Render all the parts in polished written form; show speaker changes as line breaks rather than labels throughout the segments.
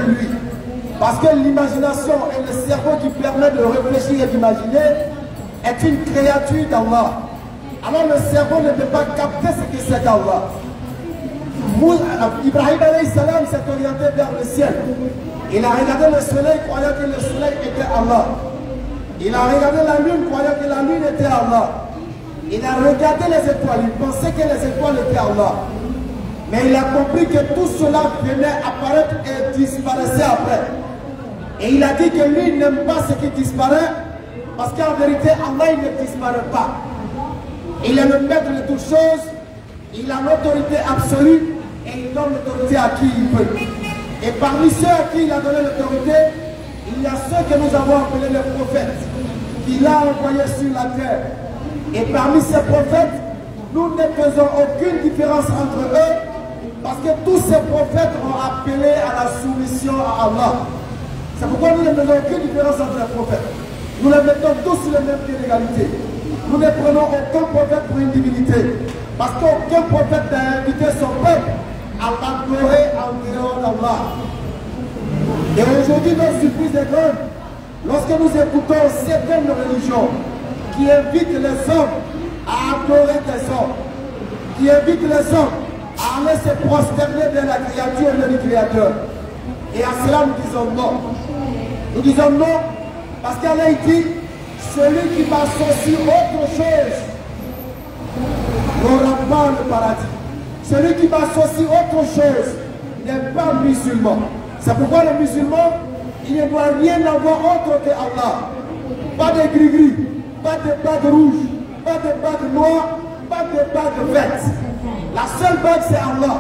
lui. Parce que l'imagination et le cerveau qui permet de réfléchir et d'imaginer est une créature d'Allah. Alors le cerveau ne peut pas capter ce que c'est d'Allah. Ibrahim alayhi salam s'est orienté vers le ciel. Il a regardé le soleil croyant que le soleil était Allah. Il a regardé la lune croyant que la lune était Allah. Il a regardé les étoiles, il pensait que les étoiles étaient Allah. Mais il a compris que tout cela venait apparaître et disparaissait après. Et il a dit que lui n'aime pas ce qui disparaît, parce qu'en vérité, Allah il ne disparaît pas. Il est le maître de toutes choses, il a l'autorité absolue, et il donne l'autorité à qui il veut. Et parmi ceux à qui il a donné l'autorité, il y a ceux que nous avons appelés les prophètes, qu'il a envoyés sur la terre. Et parmi ces prophètes, nous ne faisons aucune différence entre eux, parce que tous ces prophètes ont appelé à la soumission à Allah. C'est pourquoi nous ne faisons aucune différence entre les prophètes. Nous les mettons tous sur le même pied d'égalité. Nous ne prenons aucun prophète pour une divinité. Parce qu'aucun prophète n'a invité son peuple à l'adorer en dehors d'Allah. Et aujourd'hui, notre surprise est grande. Lorsque nous écoutons certaines religions qui invitent les hommes à adorer des hommes, qui invitent les hommes à aller se prosterner vers la créature et le Créateur. Et à cela, nous disons non. Nous disons non, parce qu'Allah dit, celui qui m'associe autre chose n'aura pas le paradis. Celui qui m'associe autre chose n'est pas musulman. C'est pourquoi le musulman, il ne doit rien avoir autre que Allah. Pas de gris-gris, pas de bague rouge, pas de bague noire, pas de bague verte. La seule bague c'est Allah.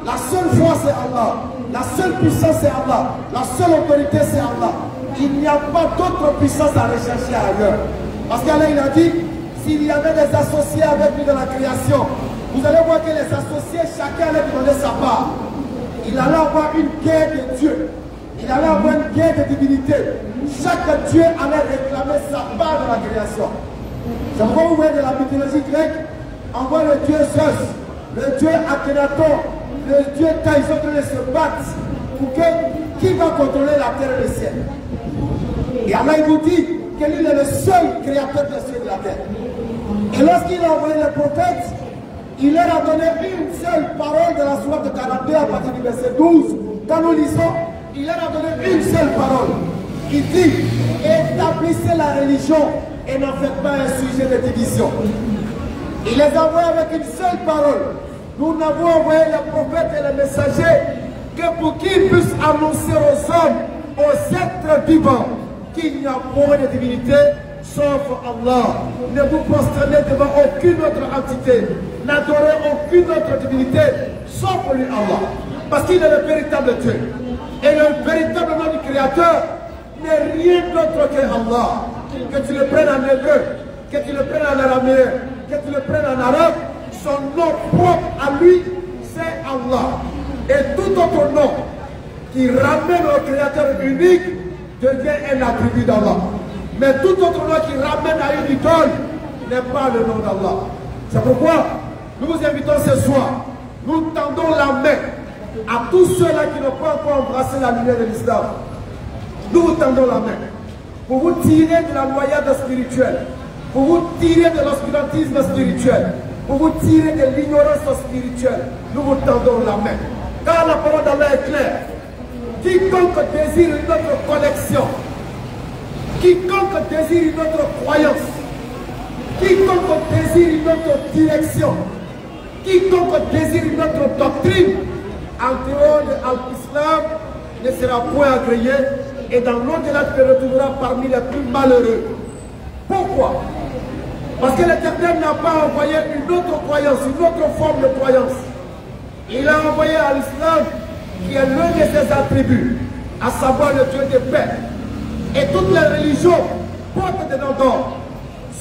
La seule foi c'est Allah. La seule puissance c'est Allah. La seule autorité c'est Allah. Il n'y a pas d'autre puissance à rechercher ailleurs. Parce qu'Allah il a dit, s'il y avait des associés avec lui dans la création, vous allez voir que les associés, chacun allait lui donner sa part. Il allait avoir une guerre de Dieu. Il allait avoir une guerre de divinité. Chaque Dieu allait réclamer sa part dans la création. C'est pourquoi vous voyez de la mythologie grecque, on voit le dieu Zeus, le dieu Akhenaton, le dieu Tha, ils sont en train de se battre pour que qui va contrôler la terre et le ciel. Et Allah il vous dit que lui est le seul créateur des cieux et de la terre. Et lorsqu'il a envoyé les prophètes, il leur a donné une seule parole de la sourate de 42 à partir du verset 12. Quand nous lisons, il leur a donné une seule parole. Il dit, établissez la religion et n'en faites pas un sujet de division. Il les a envoyés avec une seule parole. Nous n'avons envoyé les prophètes et les messagers que pour qu'ils puissent annoncer aux hommes, aux êtres vivants, qu'il n'y a point de divinité sauf Allah. Ne vous prosternez devant aucune autre entité. N'adorez aucune autre divinité sauf lui Allah. Parce qu'il est le véritable Dieu. Et le véritable nom du Créateur n'est rien d'autre que Allah. Que tu le prennes en hébreu, que tu le prennes en araméen, que tu le prennes en arabe, son nom propre à lui, c'est Allah. Et tout autre nom qui ramène au Créateur unique devient un attribut d'Allah. Mais tout autre nom qui ramène à une idole n'est pas le nom d'Allah. C'est pourquoi nous vous invitons ce soir, nous tendons la main à tous ceux-là qui n'ont pas encore embrassé la lumière de l'islam. Nous vous tendons la main pour vous tirer de la noyade spirituelle, pour vous tirer de l'obscurantisme spirituel, pour vous tirer de l'ignorance spirituelle. Nous vous tendons la main. Car la parole d'Allah est claire. Quiconque désire une autre connexion, quiconque désire une autre croyance, quiconque désire une autre direction, quiconque désire une autre doctrine, en dehors de l'islam, ne sera point agréé et dans l'au-delà te retrouvera parmi les plus malheureux. Pourquoi? Parce que l'Éternel n'a pas envoyé une autre croyance, une autre forme de croyance. Il a envoyé à l'islam qui est l'un de ses attributs, à savoir le Dieu de paix. Et toutes les religions portent des noms d'or,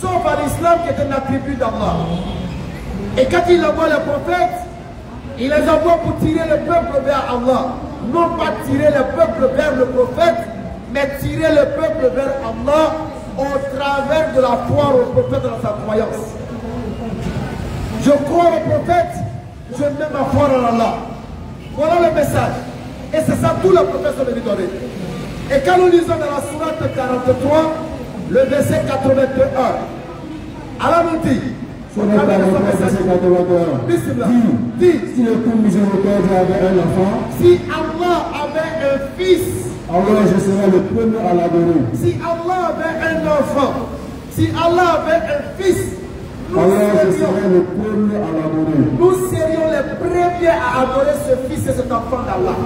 sauf à l'islam qui est un attribut d'Allah. Et quand il envoie les prophètes, il les envoie pour tirer le peuple vers Allah. Non pas tirer le peuple vers le prophète, mais tirer le peuple vers Allah au travers de la foi au prophète dans sa croyance. Je crois au prophète, je mets ma foi en Allah. Voilà le message. Et c'est ça tout le professeur de lui donner. Et quand nous lisons dans la sourate 43, le verset 81, Allah nous dit,
Sur le verset 81,
dit,
si le tout miséricordieux avait un enfant,
si Allah avait un fils,
alors je serai le premier à l'adorer.
si Allah avait un enfant, si Allah avait un fils,
alors je serai le premier à l'adorer.
Nous serions les premiers à adorer ce fils et cet enfant d'Allah.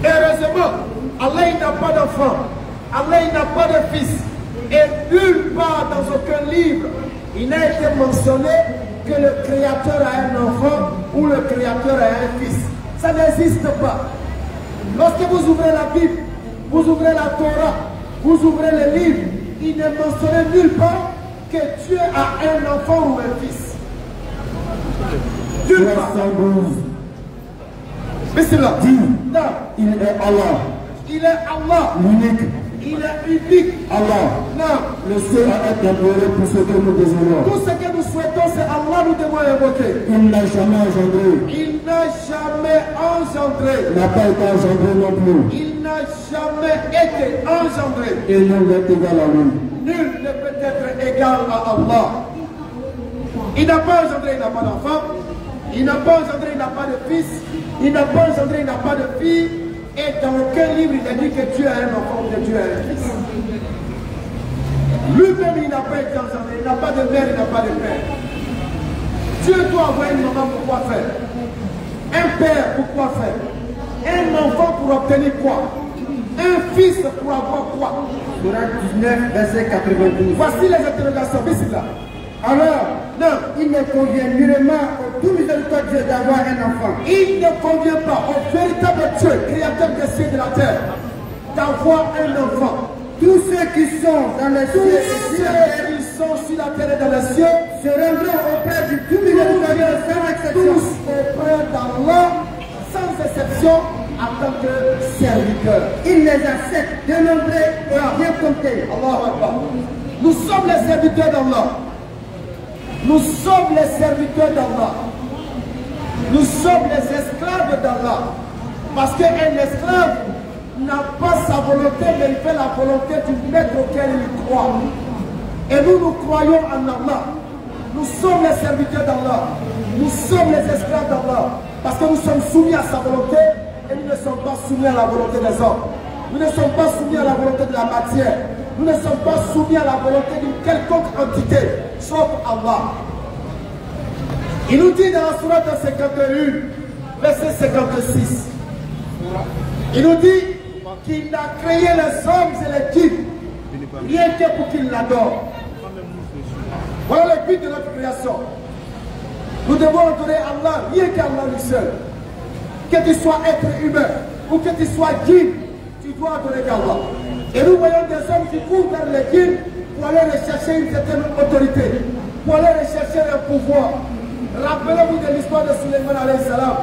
Heureusement, Allah il n'a pas d'enfant, Allah il n'a pas de fils. Et nulle part dans aucun livre, il n'a été mentionné que le Créateur a un enfant ou le Créateur a un fils. Ça n'existe pas. Lorsque vous ouvrez la Bible, vous ouvrez la Torah, vous ouvrez les livres, il n'est mentionné nulle part que Dieu a un enfant ou un fils. Nulle part. Mais c'est là.
Dis,
Non.
il est Allah.
Il est Allah.
L'unique.
Il est unique.
Allah.
Non.
Le seul à être adoré pour ce que nous désirons.
Tout ce que nous souhaitons, c'est Allah nous devons invoquer.
Il n'a jamais engendré.
Il n'a jamais engendré.
Il n'a pas été engendré non plus.
Il n'a jamais été engendré.
Et nul n'est égal à lui.
Nul ne peut être égal à Allah. Il n'a pas engendré, il n'a pas d'enfant. Il n'a pas engendré, il n'a pas de fils. Il n'a pas engendré, il n'a pas de fille. Et dans aucun livre, il a dit que Dieu a un enfant ou que Dieu a un fils. Lui-même, il n'a pas été engendré. Il n'a pas de mère, il n'a pas de père. Dieu doit avoir une maman pour quoi faire? Un père pour quoi faire? Un enfant pour obtenir quoi? Un fils pour avoir quoi?
Sourate 19, verset 92.
Voici les interrogations. Ici là.
Alors,
Non,
il ne convient nullement au tout miséricordieux d'avoir un enfant.
il ne convient pas au véritable Dieu, créateur des cieux et de la terre, d'avoir un enfant.
Tous ceux qui sont dans les
Tous
cieux et
ceux
sur la terre
qui sont sur la terre et dans les cieux
se rendront auprès du tout miséricordieux sans exception.
tous auprès d'Allah, sans exception, en tant que serviteurs.
Il les accepte, dénombrés et bien comptés.
Allah Akbar. Nous sommes les serviteurs d'Allah. Nous sommes les serviteurs d'Allah. Nous sommes les esclaves d'Allah. Parce qu'un esclave n'a pas sa volonté, mais il fait la volonté du maître auquel il croit. Et nous, nous croyons en Allah. Nous sommes les serviteurs d'Allah. Nous sommes les esclaves d'Allah. Parce que nous sommes soumis à sa volonté et nous ne sommes pas soumis à la volonté des hommes. Nous ne sommes pas soumis à la volonté de la matière. Nous ne sommes pas soumis à la volonté d'une quelconque entité, sauf Allah. Il nous dit dans la sourate 51, verset 56, il nous dit qu'il a créé les hommes et les djinns, rien que pour qu'ils l'adorent. Voilà le but de notre création. Nous devons adorer Allah, rien qu'Allah lui seul. Que tu sois être humain ou que tu sois djinn, tu dois adorer Allah. Et nous voyons des hommes qui courent vers les djinns pour aller rechercher une certaine autorité, pour aller rechercher un pouvoir. Rappelez-vous de l'histoire de Suleiman alayhi salam.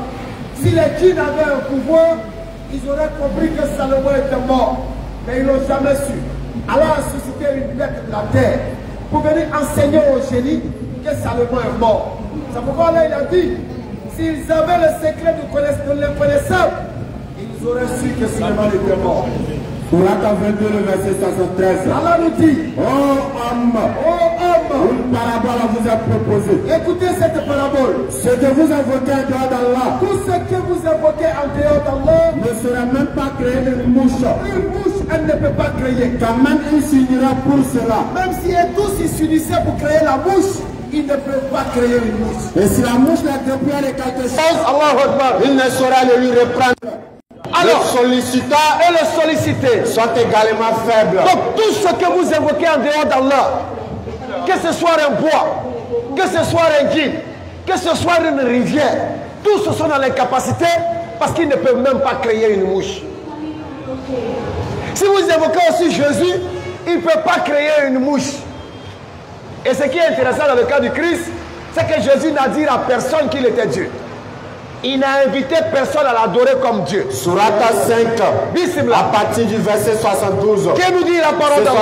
Si les djinns avaient un pouvoir, ils auraient compris que Salomon était mort. Mais ils n'ont jamais su. Allah a suscité une bête de la terre pour venir enseigner aux génies que Salomon est mort. C'est pourquoi là il a dit, s'ils avaient le secret de l'inconnaissable, ils auraient su que Suleiman était mort.
Sourate 22, le verset 73.
Allah nous dit,
Oh homme, une parabole vous est proposée.
écoutez cette parabole.
Ce que vous invoquez en dehors d'Allah
Tout ce que vous évoquez en dehors d'Allah,
ne sera même pas créé une mouche.
une mouche, elle ne peut pas créer.
Quand même il s'unira pour cela.
Même si tous ils s'unissaient pour créer la mouche, ils ne peuvent pas créer une mouche.
Et si la mouche la déploie de quelque chose,
Allah Akbar.
il ne saura le lui reprendre.
Alors,
le sollicitant
et le sollicité
sont également faibles.
Donc tout ce que vous évoquez en dehors d'Allah, que ce soit un bois, que ce soit un djinn, que ce soit une rivière, tous ce sont dans l'incapacité parce qu'ils ne peuvent même pas créer une mouche. Si vous évoquez aussi Jésus, il ne peut pas créer une mouche. Et ce qui est intéressant dans le cas du Christ, c'est que Jésus n'a dit à personne qu'il était Dieu. Il n'a invité personne à l'adorer comme Dieu.
Surata 5,
Bismillah.
à partir du verset 72.
Que nous dit la parole d'Allah?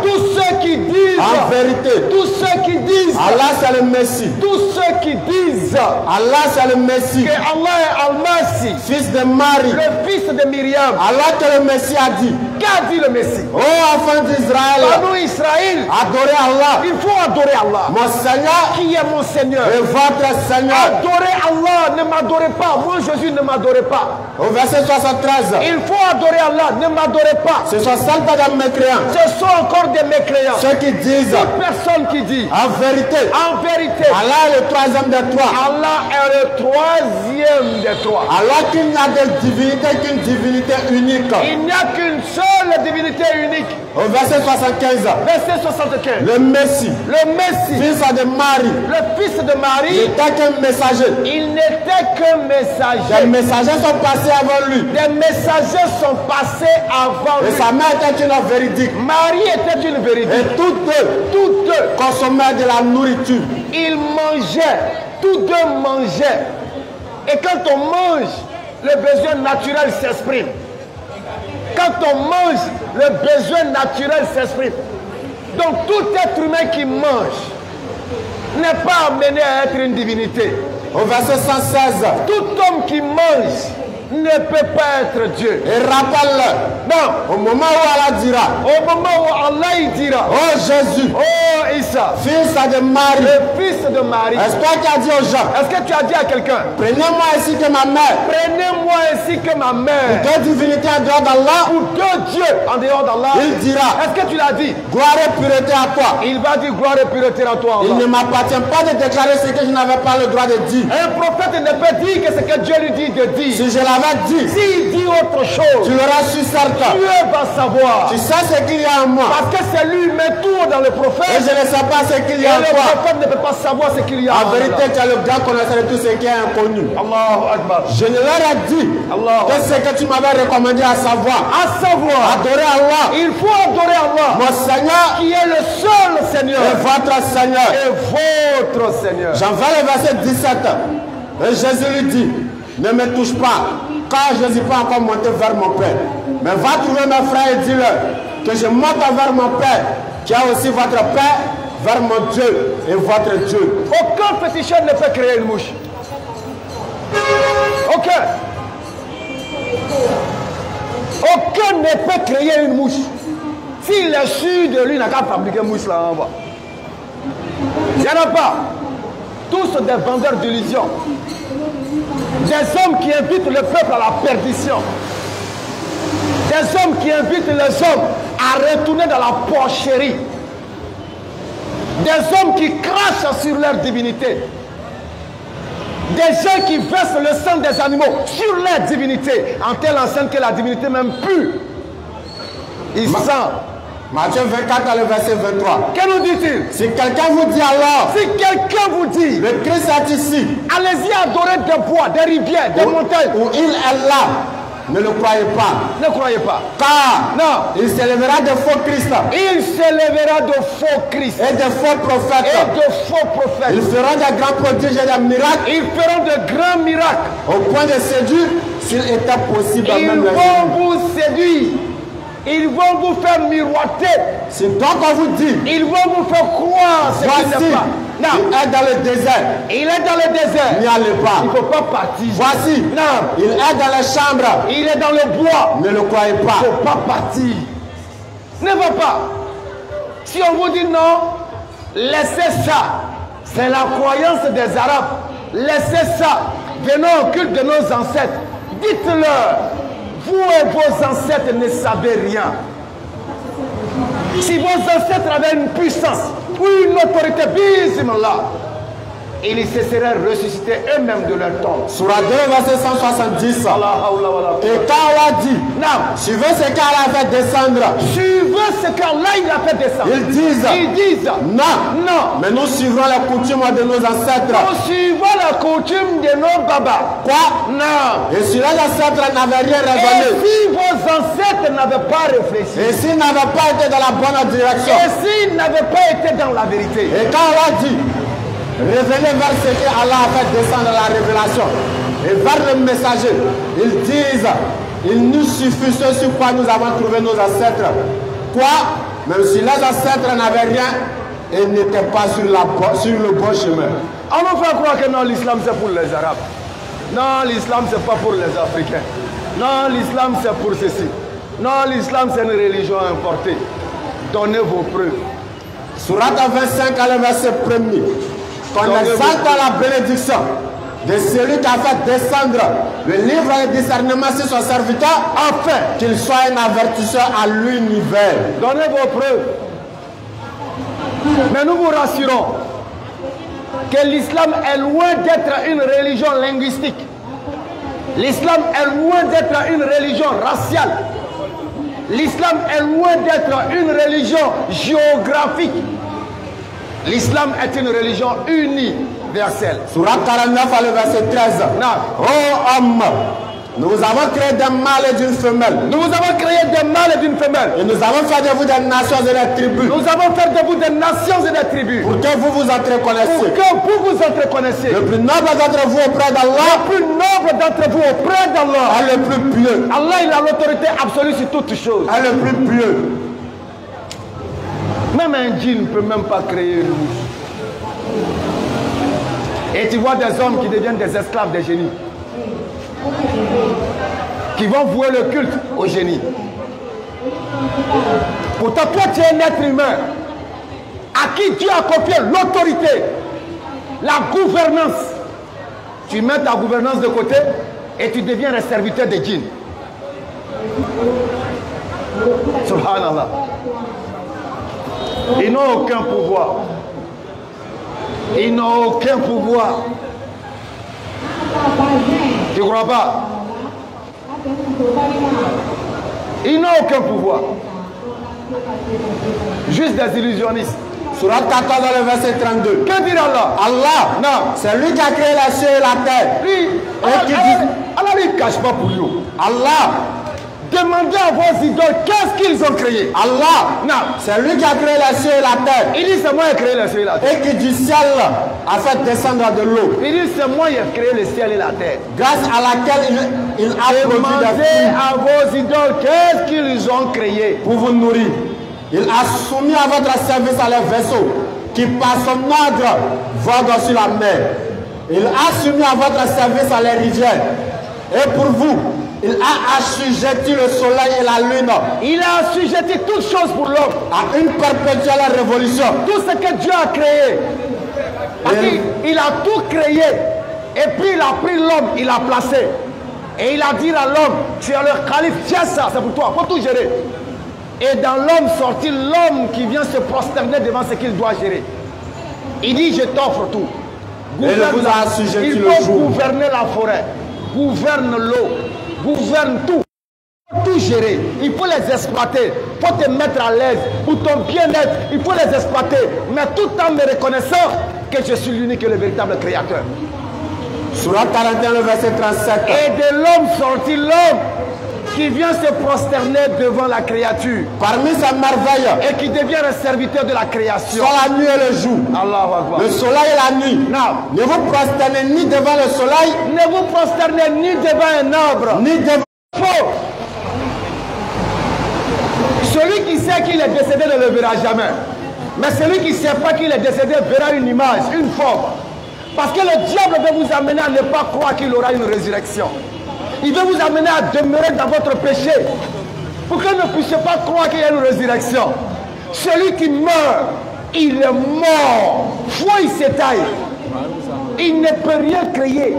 Tous ceux qui disent,
en vérité,
tous ceux qui disent,
Allah c'est le Messie.
Tous ceux qui disent,
Allah c'est le Messie.
Que Allah est Al-Masih,
fils de Marie,
le fils de Myriam.
Allah que le Messie a dit.
Qu'a dit le Messie?
Oh enfants d'Israël,
Israël,
adorez Allah.
Il faut adorer Allah.
Mon Seigneur,
qui est mon Seigneur,
et votre Seigneur.
Adorez Allah, ne m'adorez pas. Moi Jésus, ne m'adorez pas.
Au verset 73.
Il faut adorer Allah, ne m'adorez pas.
Ce sont certains mécréants.
Ce sont encore des mécréants.
Ceux qui disent.
Toute personne qui dit.
En vérité. Allah est le troisième des trois.
Allah est le troisième des trois.
Alors qu'il n'y a de divinité qu'une divinité unique.
Il n'y a qu'une seule divinité unique.
Au verset 75.
Verset 75.
Le Messie.
Le Messie.
Fils de Marie.
Le fils de Marie.
Il n'était qu'un messager.
Il n'était qu'un messager.
Des messagers sont passés avant lui.
Des messagers sont passés avant lui.
Et sa mère était une véridique.
Marie était une véridique.
Et toutes deux consommaient de la nourriture.
Ils mangeaient. Tous deux mangeaient. Et quand on mange, le besoin naturel s'exprime. Quand on mange, le besoin naturel s'exprime. Donc tout être humain qui mange n'est pas amené à être une divinité.
Au verset 116.
Tout homme qui mange ne peut pas être Dieu.
Et rappelle-le.
Non.
Au moment où Allah dira.
Au moment où Allah il dira.
Oh Jésus.
Oh Isa.
Fils de Marie.
Le fils de Marie.
Est-ce toi qui as dit aux gens?
Est-ce que tu as dit à quelqu'un?
Prenez-moi ainsi que ma mère.
Prenez-moi ainsi que ma mère.
Pour deux divinités en dehors d'Allah.
Pour deux dieux en dehors d'Allah.
Il dira.
Est-ce que tu l'as dit?
Gloire et pureté à toi.
Il va dire gloire et pureté à toi.
Allah. Il ne m'appartient pas de déclarer ce que je n'avais pas le droit de dire.
Un prophète ne peut dire que ce que Dieu lui dit de dire.
Si je l'avais dit.
S'il dit autre chose.
Tu l'auras su certain.
Dieu va savoir.
Tu sais ce qu'il y a en moi.
Parce que c'est lui met tout dans le prophète.
Et je ne sais pas ce qu'il y a en toi.
Et le prophète ne peut pas savoir ce qu'il y a
en vérité, tu es le grand connaisseur de tout ce qui est inconnu.
Allahu Akbar.
Je ne leur ai dit que ce que tu m'avais recommandé à savoir. Adorer Allah.
Il faut adorer Allah.
Mon Seigneur.
Qui est le seul Seigneur.
Et votre Seigneur.
Et votre Seigneur.
J'en vais le verset 17. Et Jésus lui dit, ne me touche pas, car je ne suis pas encore monté vers mon Père. Mais va trouver mes frères et dis-leur que je monte vers mon Père, qui est aussi votre Père, vers mon Dieu et votre Dieu.
Aucun féticheur ne peut créer une mouche. Aucun. Aucun ne peut créer une mouche. S'il est sûr de lui, il n'a qu'à fabriquer une mouche là en bas. Il n'y en a pas. Tous des vendeurs d'illusions. Des hommes qui invitent le peuple à la perdition. Des hommes qui invitent les hommes à retourner dans la porcherie. Des hommes qui crachent sur leur divinité. Des gens qui versent le sang des animaux sur leur divinité, en telle enceinte que la divinité même pue. Ils sentent.
Matthieu 24 le verset 23.
Que nous dit-il?
Si quelqu'un vous dit alors,
si quelqu'un vous dit,
le Christ est ici,
allez-y adorer des bois, des rivières, des montagnes,
où il est là, ne le croyez pas.
Ne croyez pas.
Car
non,
il s'élèvera de faux Christ.
Il s'élèvera de faux Christ.
Et de faux prophètes.
Et de faux prophètes.
Ils feront des grands prodiges et des miracles.
Ils feront de grands miracles.
Au point de séduire, s'il était possible.
Ils vont vous séduire. Ils vont vous faire miroiter.
Si donc on vous dit,
ils vont vous faire croire ce qui n'est pas. Non.
Il est dans le désert.
Il est dans le désert.
N'y allez pas.
Il ne faut pas partir.
Voici.
Non.
Il est dans les chambres.
Il est dans le bois.
Ne le croyez pas.
Il ne faut pas partir. Ne va pas. Si on vous dit non, laissez ça. C'est la croyance des Arabes. Laissez ça. Venons au culte de nos ancêtres. Dites-leur. Vous et vos ancêtres ne savez rien. Si vos ancêtres avaient une puissance ou une autorité, bismillah, ils se seraient ressuscités eux-mêmes de leur tombe.
Surah 2, verset 170. Et quand Allah dit,
non,
suivez ce qu'Allah a fait descendre.
Suivez ce qu'Allah il a fait descendre.
Ils disent,
non, non.
Mais nous suivrons la coutume de nos ancêtres.
Nous suivrons la coutume de nos babas.
Quoi?
Non.
Et si les ancêtres n'avaient rien raisonné.
Et si vos ancêtres n'avaient pas réfléchi.
Et s'ils n'avaient pas été dans la bonne direction.
Et s'ils n'avaient pas été dans la vérité.
Et quand Allah dit, révélé vers ce que Allah a fait descendre la révélation. Et vers le messager, ils disent, il nous suffit ce sur quoi nous avons trouvé nos ancêtres. Toi, même si les ancêtres n'avaient rien, ils n'étaient pas sur le bon chemin.
On nous fait croire que non, l'islam c'est pour les Arabes. Non, l'islam c'est pas pour les Africains. Non, l'islam c'est pour ceci. Non, l'islam c'est une religion importée. Donnez vos preuves.
Sourate 25 à le verset 1er. Qu'on exalte la bénédiction de celui qui a fait descendre le livre et le discernement sur son serviteur, afin qu'il soit un avertisseur à l'univers.
Donnez vos preuves. Mais nous vous rassurons que l'islam est loin d'être une religion linguistique. L'islam est loin d'être une religion raciale. L'islam est loin d'être une religion géographique. L'islam est une religion universelle.
Sourate 49 à le verset 13. Oh homme, nous avons créé des mâles et d'une femelle.
Nous vous avons créé des mâles et d'une femelle.
Et nous avons fait de vous des nations et des tribus.
Nous avons fait de vous des nations et des tribus.
Pour que vous vous entreconnaissiez.
Pour que vous vous entreconnaissiez.
Le plus noble d'entre vous auprès d'Allah.
Le plus noble d'entre vous auprès d'Allah.
Et le plus pieux.
Allah, il a l'autorité absolue sur toutes choses.
Et le plus pieux.
Même un djinn ne peut même pas créer une mouche. Et tu vois des hommes qui deviennent des esclaves des génies. Qui vont vouer le culte au génie. Pourtant, toi, tu es un être humain à qui Dieu a confié l'autorité, la gouvernance. Tu mets ta gouvernance de côté et tu deviens un serviteur des djinns. Subhanallah. Ils n'ont aucun pouvoir. Ils n'ont aucun pouvoir. Tu ne crois pas? Ils n'ont aucun pouvoir. Juste des illusionnistes.
Sourate 14 dans le verset 32.
Que dit Allah?
Allah,
non,
c'est lui qui a créé la cieux et la terre.
Lui, Allah ne cache pas pour nous.
Allah,
demandez à vos idoles qu'est-ce qu'ils ont créé.
Allah,
non,
c'est lui qui a créé la cieux et la terre.
Il dit c'est moi qui ai créé la cieux et la terre.
Et qui du ciel a fait descendre de l'eau.
Il dit c'est moi qui ai créé le ciel et la terre.
Grâce à laquelle il a produit des
demandez
fruits
à vos idoles qu'est-ce qu'ils ont créé
pour vous nourrir. Il a soumis à votre service à les vaisseaux qui par son ordre voguent sur la mer. Il a soumis à votre service à les rivières. Et pour vous, il a assujetti le soleil et la lune.
Il a assujetti toutes choses pour l'homme
à une perpétuelle révolution.
Tout ce que Dieu a créé. Il a tout créé. Et puis il a pris l'homme, il a placé. Et il a dit à l'homme, tu es le calife, tiens ça, c'est pour toi, il faut tout gérer. Et dans l'homme sorti, l'homme qui vient se prosterner devant ce qu'il doit gérer. Il dit, je t'offre tout.
Gouverne,
il faut gouverner la forêt, gouverne l'eau, gouverne tout. Il faut tout gérer, il faut les exploiter, il faut te mettre à l'aise. Pour ton bien-être, il faut les exploiter. Mais tout en me reconnaissant que je suis l'unique et le véritable créateur.
Sourate 41, le verset 37.
Et de l'homme sortit l'homme qui vient se prosterner devant la créature.
Parmi ses merveilles.
Et qui devient un serviteur de la création.
Soit la nuit et le jour.
Allahu Akbar.
Le soleil et la nuit.
Non.
Ne vous prosternez ni devant le soleil.
Ne vous prosternez ni devant un arbre.
Ni devant...
Faux. Celui qui sait qu'il est décédé ne le verra jamais. Mais celui qui ne sait pas qu'il est décédé verra une image, une forme. Parce que le diable veut vous amener à ne pas croire qu'il aura une résurrection. Il veut vous amener à demeurer dans votre péché. Pour que vous ne puissiez pas croire qu'il y a une résurrection. Celui qui meurt, il est mort. Foi, il s'étaille. Il ne peut rien créer.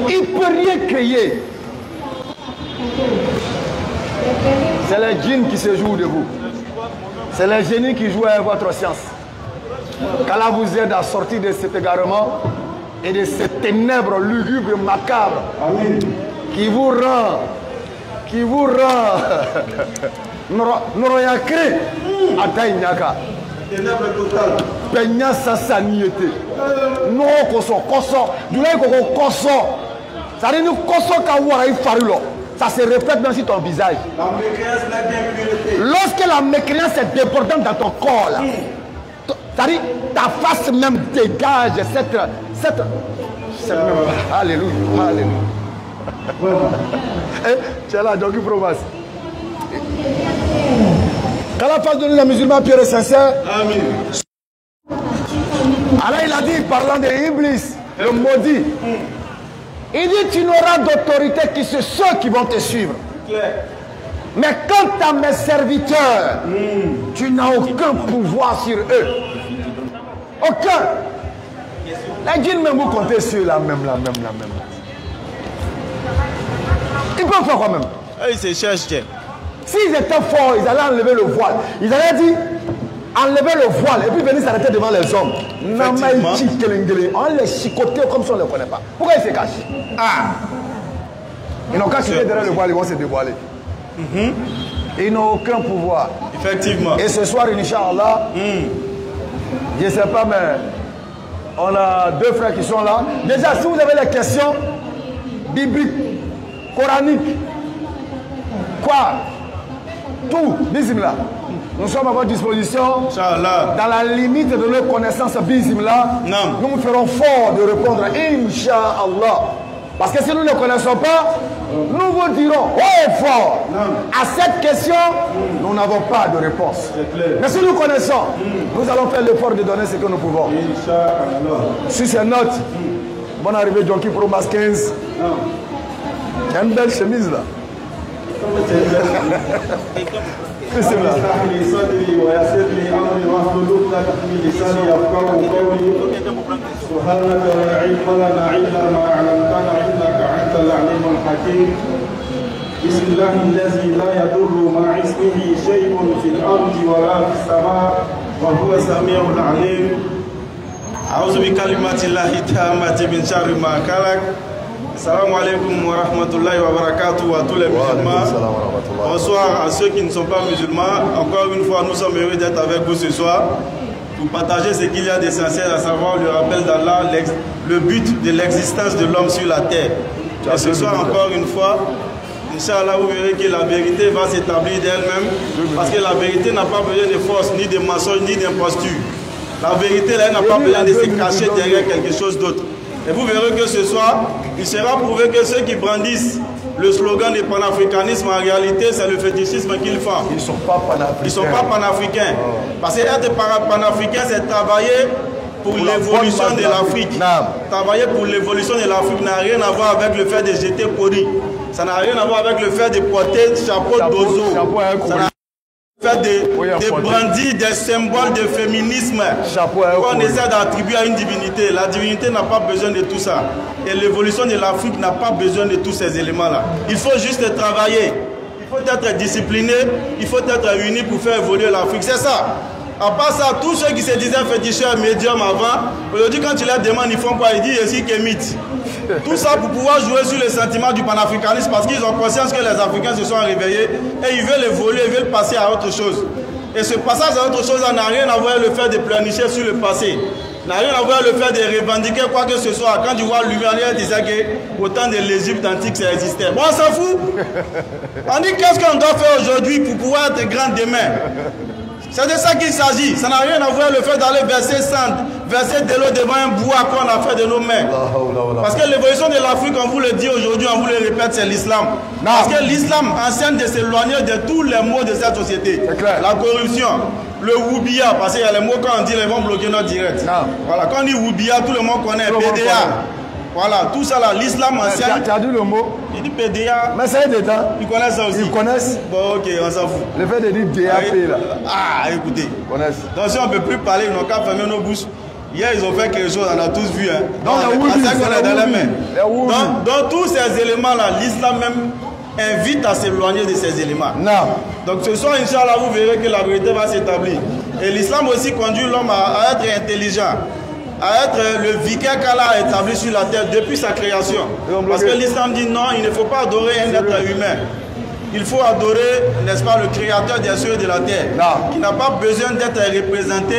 Il ne peut rien créer. C'est les djinns qui se jouent de vous. C'est les génies qui jouent avec votre science. Qu'Allah vous aide à sortir de cet égarement et de ces ténèbres lugubres et macabres.
Amen.
Qui vous rend Noroyakre Ataïnyaka.
Ténèbres totales.
Penya Sassaniété. Non, koso, du lait koso. Ça dit nous koso kawara ifarulo. Ça se répète dans ton visage.
La mécréance n'a bien pu.
Lorsque la mécréance est débordante dans ton corps là. C'est-à-dire, ta face même dégage cette alléluia, alléluia. Tu es là, donc il provoque. Quand la face de nous, les musulmans purs et sincères. Amen. Alors il a dit, parlant de Iblis, le maudit, il dit, tu n'auras d'autorité que ceux qui vont te suivre. Mais quant à mes serviteurs, tu n'as aucun pouvoir sur eux. Aucun. Les djinns même vous comptez sur la même. Ils peuvent faire quoi même?
Ils se cherchent.
S'ils étaient forts, ils allaient enlever le voile. Ils allaient dire, enlever le voile et puis venir s'arrêter devant les hommes. On les chicoter comme si on ne les connaît pas. Pourquoi ils se cachent? Ils n'ont qu'à chuter derrière le voile, ils vont se dévoiler. Ils n'ont aucun pouvoir.
Effectivement.
Et ce soir, Inch'Allah, je ne sais pas, mais on a deux frères qui sont là. Déjà, si vous avez des questions bibliques, coraniques, quoi, tout, bismillah. Nous sommes à votre disposition. Dans la limite de nos connaissances, bismillah, nous nous ferons fort de répondre, Inch'Allah. Parce que si nous ne connaissons pas, nous vous dirons haut et fort. À cette question, nous n'avons pas de réponse. Mais si nous connaissons, nous allons faire l'effort de donner ce que nous pouvons. Sur ces notes, bonne arrivée, Jonky Pro Mas 15. Tu as une belle chemise là.
سبحانك لا علم لنا إلا ما علمتنا إنك أنت العليم الحكيم بسم الله الذي لا يضر مع اسمه شيء في الأرض ولا في السماء وهو السميع العليم أعوذ بكلمات الله التامة من شر ما خلق Salam alaikum wa rahmatullahi wa barakatuh à tous les musulmans. Bonsoir à ceux qui ne sont pas musulmans. Encore une fois, nous sommes heureux d'être avec vous ce soir pour partager ce qu'il y a d'essentiel, à savoir le rappel d'Allah, le but de l'existence de l'homme sur la terre. Et ce soir, encore une fois, Inch'Allah, vous verrez que la vérité va s'établir d'elle-même, parce que la vérité n'a pas besoin de force, ni de mensonge, ni d'imposture. La vérité, là, n'a pas besoin de se cacher derrière quelque chose d'autre. Et vous verrez que ce soir, il sera prouvé que ceux qui brandissent le slogan du panafricanisme, en réalité, c'est le fétichisme qu'ils font.
Ils ne sont pas panafricains.
Ils ne sont pas panafricains. Parce que être panafricain, c'est travailler pour l'évolution de l'Afrique. Travailler pour l'évolution de l'Afrique n'a rien à voir avec le fait de jeter poli. Ça n'a rien à voir avec le fait de porter chapeau d'ozo. Faire de brandir des symboles de féminisme qu'on essaie d'attribuer à une divinité. La divinité n'a pas besoin de tout ça. Et l'évolution de l'Afrique n'a pas besoin de tous ces éléments-là. Il faut juste travailler. Il faut être discipliné. Il faut être uni pour faire évoluer l'Afrique. C'est ça. À part ça, tous ceux qui se disaient féticheurs, médiums avant, aujourd'hui quand tu leur demandes, ils font quoi? Ils disent ici qu'émite. Tout ça pour pouvoir jouer sur le sentiment du panafricanisme, parce qu'ils ont conscience que les Africains se sont réveillés et ils veulent évoluer, ils veulent passer à autre chose. Et ce passage à autre chose n'a rien à voir avec le fait de pleurnicher sur le passé. N'a rien à voir avec le fait de revendiquer quoi que ce soit. Quand tu vois l'humanité disait que autant de l'Égypte antique ça existait. Bon, on s'en fout. On dit qu'est-ce qu'on doit faire aujourd'hui pour pouvoir être grand demain. C'est de ça qu'il s'agit. Ça n'a rien à voir avec le fait d'aller verser de l'eau devant un bois qu'on a fait de nos mains. Parce que l'évolution de l'Afrique, on vous le dit aujourd'hui, on vous le répète, c'est l'islam. Parce que l'islam enseigne de s'éloigner de tous les maux de cette société. La corruption, le woubia, parce qu'il y a les mots quand on dit, ils vont bloquer notre direct. Voilà, quand on dit woubia, tout le monde connaît. PDA. Voilà, tout ça là, l'islam enseigne.
Tu as dit le mot?
Il dit PDA.
Mais ça y est dedans.
Ils connaissent ça aussi.
Ils connaissent.
Bon, ok, on s'en fout.
Le fait de dire DAP là.
Ah, écoutez.
Ils connaissent.
Donc si on ne peut plus parler, ils n'ont qu'à fermer nos bouches. Hier, ils ont fait quelque chose, on a tous vu. Hein.
Donc
tous ces éléments-là, l'islam même invite à s'éloigner de ces éléments.
Non.
Donc ce soir, Inch'Allah, vous verrez que la vérité va s'établir. Et l'islam aussi conduit l'homme à être intelligent, à être le vicaire qu'Allah a établi sur la terre depuis sa création. Parce que l'islam dit non, il ne faut pas adorer un être humain. Il faut adorer, n'est-ce pas, le créateur des cieux et de la terre, qui n'a pas besoin d'être représenté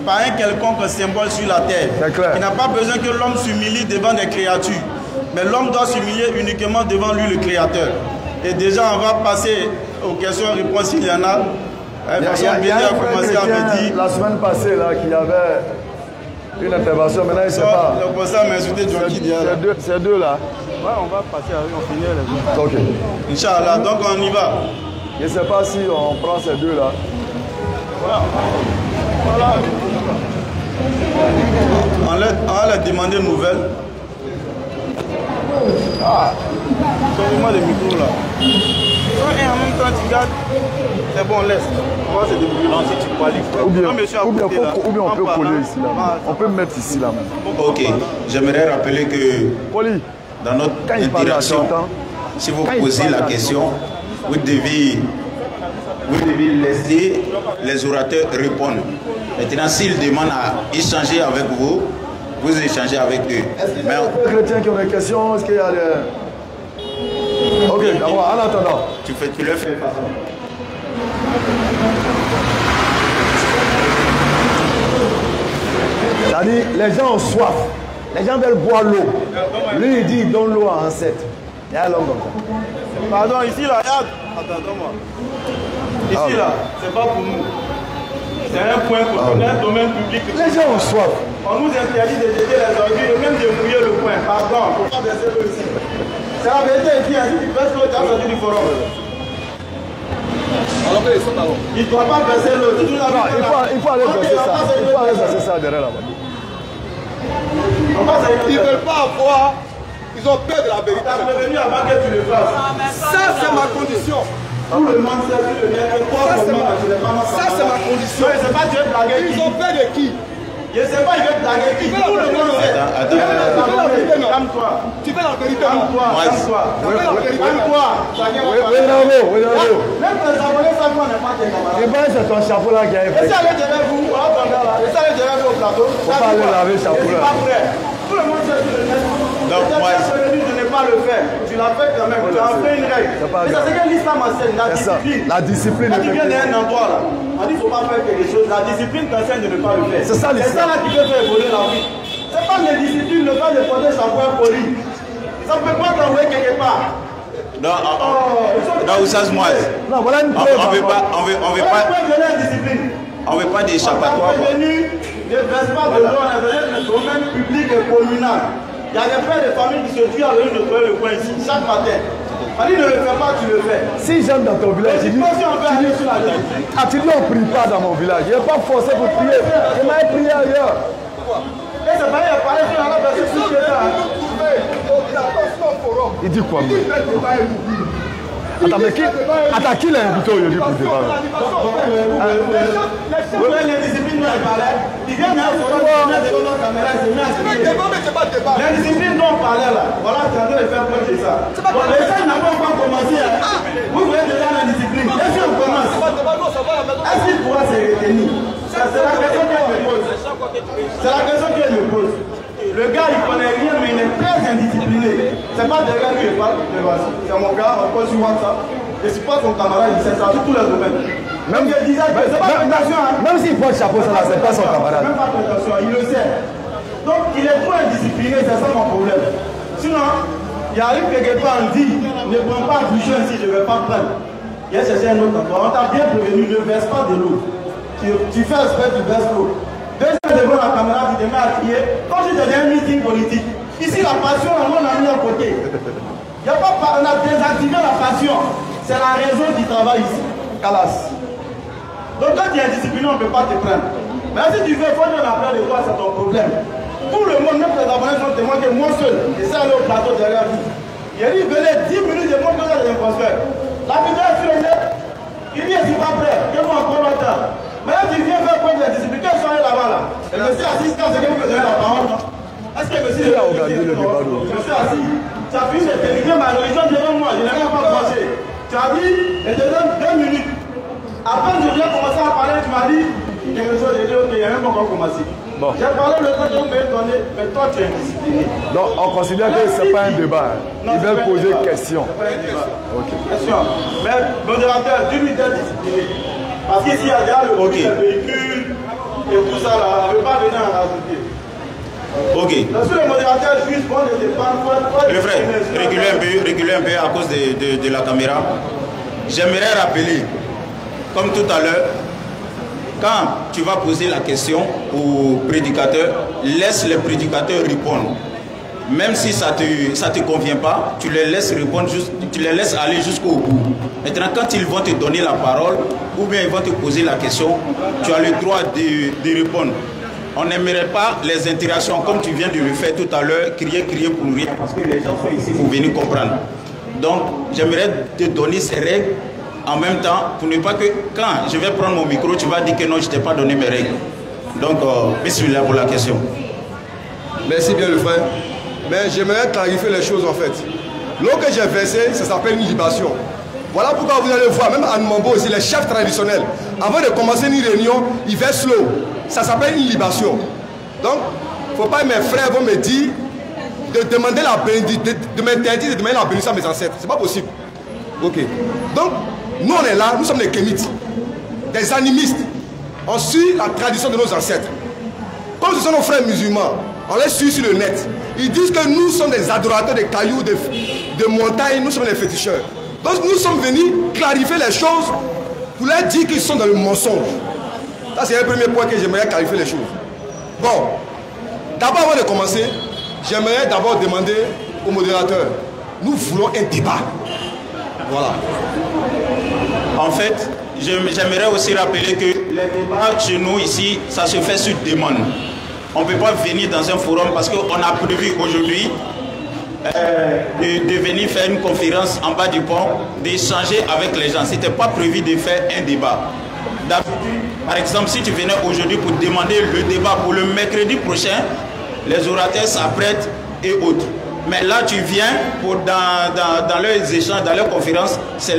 par un quelconque symbole sur la terre. Il n'a pas besoin que l'homme s'humilie devant des créatures. Mais l'homme doit s'humilier uniquement devant lui, le créateur. Et déjà, on va passer aux questions-réponses s'il y en a.
Il y a un frère chrétien la semaine passée là qui avait une intervention, maintenant il ne sait pas.
Le professeur m'a insulté John Diarra.
Ces deux là.
Ouais, on va passer à on finit les
autres. Ok.
Inch'Allah, donc on y va.
Je ne sais pas si on prend ces deux là.
Voilà. On va leur demander une nouvelle. Ah, donne-moi le micro là. Et en même temps tu gardes. C'est bon, laisse. On va se débrouiller là si tu qualifies.
Ou bien on peut coller ici là. On peut mettre ici là même.
Ok, j'aimerais rappeler que dans notre interaction, si vous posez la question, vous devez laisser les orateurs répondre. Maintenant, s'ils demandent à échanger avec vous, vous échangez avec eux.
Mais les chrétiens qui ont des questions, est-ce qu'il y a des... Ok, d'abord, en attendant.
Tu le fais.
C'est-à-dire, les gens ont soif. Les gens veulent boire l'eau. Lui, il dit, donne l'eau à ancêtre. Il y a l'homme comme ça.
Pardon, ici là, regarde. Attends-moi. Ici là, c'est pas pour nous. C'est un point pour un domaine public.
Les gens ont soif.
On nous interdit de jeter les ordures et même de mouiller le point. Pardon, il ne faut pas verser l'eau ici. C'est la vérité ici, si tu verses l'eau, tu as sorti du forum. Il ne doit pas verser l'eau.
Il faut aller verser ça. Il faut aller verser ça derrière là-bas.
Ils ne veulent pas avoir. Ils ont peur de la vérité.
Tu es venu avant que tu le fasses.
Ça, c'est ma condition.
Tout le monde sait que le mec est quoi.
Ça, c'est ma condition.
Je ne sais pas, tu veux blaguer.
Ils ont peur de qui?
Je ne sais pas, il veut blaguer qui. Tout le monde sait. Calme-toi.
Tu fais la vérité.
Calme-toi. Calme-toi. Même les abonnés savent qu'on n'est pas tes camarades.
Je pense que c'est ton chapeau là qui a fait.
Laissez aller derrière vous. Laissez aller derrière vous au plateau.
Il faut pas aller laver le chapeau là.
Tout le monde sait que le net. Donc, moi, je n'ai pas le faire. Tu l'as fait quand même. Tu as fait une règle. Et c'est ce que l'islam enseigne, la discipline.
La discipline.
Quand tu viens d'un endroit là, on dit qu'il ne faut pas faire quelque chose. La discipline t'enseigne de ne pas le faire.
C'est ça l'islam.
C'est ça là qui peut faire évoluer la vie. C'est pas les disciplines, le fait de porter sa voix polie. Ça ne peut pas t'envoyer quelque part.
Non, Oussaz Moise.
Non, voilà une preuve.
On veut pas d'échappatoire.
Ne verse pas de l'eau dans le domaine public et communal. Il y a des pères de famille qui se tuent à l'heure de trouver le coin ici, chaque matin. On dit ne le fais pas, tu le fais.
Si j'aime dans ton village, tu dis on ne prie pas dans mon village. Je ne vais pas forcer pour prier. Je m'avais prié ailleurs.
Et c'est pas il parler sur la personne plus que ça.
Il dit quoi? Attends, mais qui l'a invité aujourd'hui pour débat?
Les disciplines dont il parlait, il vient d'un forum, il vient devant notre caméra, il s'est mis à se dire. Les disciplines dont on parlait là, voilà, tu es en train de faire preuve de ça. Bon, les gens n'ont pas encore commencé. Vous voyez déjà la discipline. Est-ce qu'on commence? Est-ce qu'il pourra se retenir? C'est la question qu'elle me pose. C'est la question qu'elle me pose. Le gars, il connaît rien, mais il est très indiscipliné. C'est pas des gars qui parlent. C'est mon gars, on pose sur WhatsApp. Je suis pas son camarade, il sait ça, sur tous les domaines. Même je disais que c'est pas prétention.
Même s'il porte chapeau, ça c'est pas son camarade.
Même pas prétention, il le sait. Donc il est trop indiscipliné, c'est ça mon problème. Sinon, il arrive quelque part, on dit, ne prends pas bouchon si je ne vais pas prendre. Il y a cherché un autre endroit. On t'a bien prévenu, ne verse pas de l'eau. Tu fais espèce, tu verses l'eau. Deuxième devant la caméra, tu te mets à crier. Quand tu deviens un meeting politique, ici la passion, on a mis à côté. On a désactivé la passion. C'est la raison du travail ici. Calas. Donc quand tu es indiscipliné, on ne peut pas te prendre. Mais si tu veux, faut que l'appeler de toi, c'est ton problème. Tout le monde, même les abonnés sont témoins que moi seul, et ça aller au plateau derrière vous. Il a dit, venez 10 minutes de mon côté de l'imposteur. La vidéo est sur le net. Il dit, je suis pas prêt, que moi encore longtemps. Mais là, tu viens faire preuve de discipline. Quelle soirée là-bas là? Et monsieur assis, quand c'est que vous donnez la parole, non? Est-ce que monsieur est regardé le débat? Monsieur assis, tu as fini de terminer ma religion devant moi, je n'ai même pas commencé. Tu as dit, et te donne 2 minutes. À peine je viens commencer à parler, tu m'as dit, quelque chose, j'ai dit, ok, il n'y a même pas encore commencé. Bon. J'ai parlé le temps que vous m'avez donné, mais toi tu es indiscipliné.
Donc on considère que ce n'est pas un débat. Ils veulent poser question.
Ok. Question. Mais modérateur, dis-lui d'être discipliné. Parce qu'ici il y a déjà le véhicule et tout ça là, on ne veut pas venir en rajouter.
Ok.
Parce que le modérateur juste bon ne dépend pas.
Le frère, reculez un peu à cause de la caméra. J'aimerais rappeler
comme tout à l'heure, quand tu vas poser la question au prédicateur, laisse le prédicateur répondre. Même si ça te convient pas, tu les laisses répondre, tu les laisses aller jusqu'au bout. Maintenant, quand ils vont te donner la parole, ou bien ils vont te poser la question, tu as le droit de répondre. On n'aimerait pas les interactions, comme tu viens de le faire tout à l'heure, crier pour rien, parce que les gens sont ici pour venir comprendre. Donc, j'aimerais te donner ces règles en même temps, pour ne pas que quand je vais prendre mon micro, tu vas dire que non, je ne t'ai pas donné mes règles. Donc, bismillah pour la question.
Merci bien le frère. Mais j'aimerais clarifier les choses en fait. L'eau que j'ai versée, ça s'appelle une libation. Voilà pourquoi vous allez voir, même à Nwambo aussi, les chefs traditionnels, avant de commencer une réunion, ils versent l'eau. Ça s'appelle une libation. Donc, il ne faut pas que mes frères vont me dire de demander la bénédiction, de m'interdire de demander la bénédiction à mes ancêtres. Ce n'est pas possible. Ok. Donc, nous on est là, nous sommes des kémites, des animistes. On suit la tradition de nos ancêtres. Comme ce sont nos frères musulmans, on les suit sur le net. Ils disent que nous sommes des adorateurs de cailloux, de montagnes, nous sommes des féticheurs. Donc nous sommes venus clarifier les choses pour leur dire qu'ils sont dans le mensonge. Ça c'est le premier point que j'aimerais clarifier les choses. Bon, d'abord avant de commencer, j'aimerais d'abord demander au modérateur, nous voulons un débat. Voilà.
En fait, j'aimerais aussi rappeler que les débats chez nous ici, ça se fait sur demande. On ne peut pas venir dans un forum parce qu'on a prévu aujourd'hui de venir faire une conférence en bas du pont, d'échanger avec les gens. Ce n'était pas prévu de faire un débat. D'habitude, par exemple, si tu venais aujourd'hui pour demander le débat pour le mercredi prochain, les orateurs s'apprêtent et autres. Mais là, tu viens pour dans leurs échanges, dans leurs conférences, c'est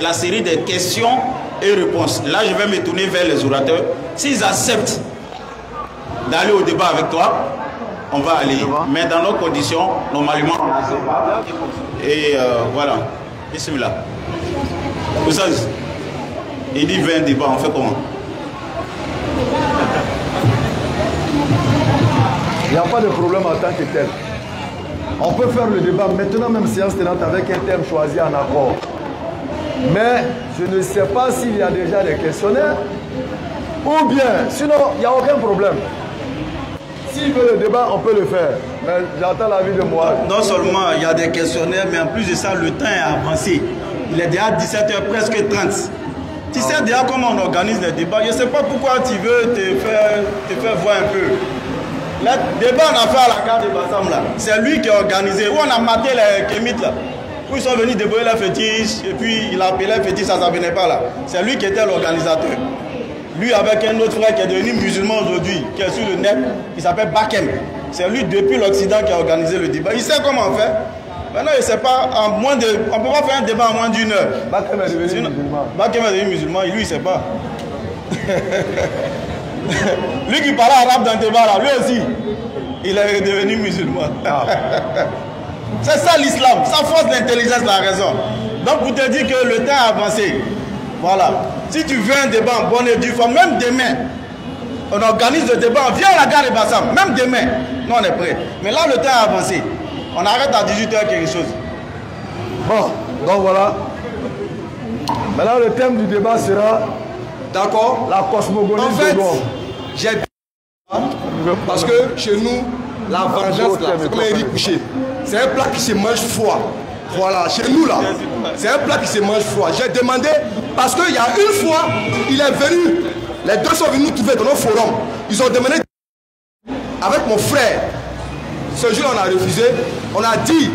la série de questions et réponses. Là, je vais me tourner vers les orateurs. S'ils acceptent d'aller au débat avec toi, on va aller. Mais dans nos conditions, normalement, on a débat. Et voilà. Bismillah. Vous savez, il dit 20 débats, on fait comment?
Il n'y a pas de problème en tant que tel. On peut faire le débat maintenant, même séance tenante, avec un thème choisi en accord. Mais je ne sais pas s'il y a déjà des questionnaires ou bien, sinon, il n'y a aucun problème. S'il veut le débat, on peut le faire. Mais j'entends l'avis de moi.
Non seulement il y a des questionnaires, mais en plus de ça, le temps est avancé. Il est déjà 17h, presque 30. Tu sais déjà comment on organise les débats. Je ne sais pas pourquoi tu veux te faire voir un peu. Le débat on a fait à la gare de Bassam là, c'est lui qui a organisé. Où on a maté les kémites là. Où ils sont venus débrouiller les fétiches et puis il a appelé les fétiches, ça ne venait pas là. C'est lui qui était l'organisateur. Lui avec un autre frère qui est devenu musulman aujourd'hui, qui est sur le net, qui s'appelle Bakem. C'est lui depuis l'Occident qui a organisé le débat. Il sait comment on fait. Maintenant il ne sait pas, on ne peut pas faire un débat en moins d'une heure.
Bakem est devenu musulman.
Bakem est devenu musulman, lui il ne sait pas. Lui qui parlait arabe dans le débat là, lui aussi, il est devenu musulman. C'est ça l'islam, ça force l'intelligence, la raison. Donc pour te dire que le temps a avancé, voilà. Si tu veux un débat en bonne et due forme, même demain, on organise le débat, viens à la gare de Bassam, même demain, nous on est prêts. Mais là le temps a avancé, on arrête à 18h quelque chose.
Bon, donc voilà. Maintenant le thème du débat sera...
D'accord.
La cosmogonie.
En fait, j'ai... Parce que chez nous, la vengeance, c'est comme un riz couché. C'est un plat qui se mange froid. Voilà, chez nous là, c'est un plat qui se mange froid. J'ai demandé, parce qu'il y a une fois, il est venu, les deux sont venus nous trouver dans nos forums. Ils ont demandé avec mon frère. Ce jour, on a refusé. On a dit,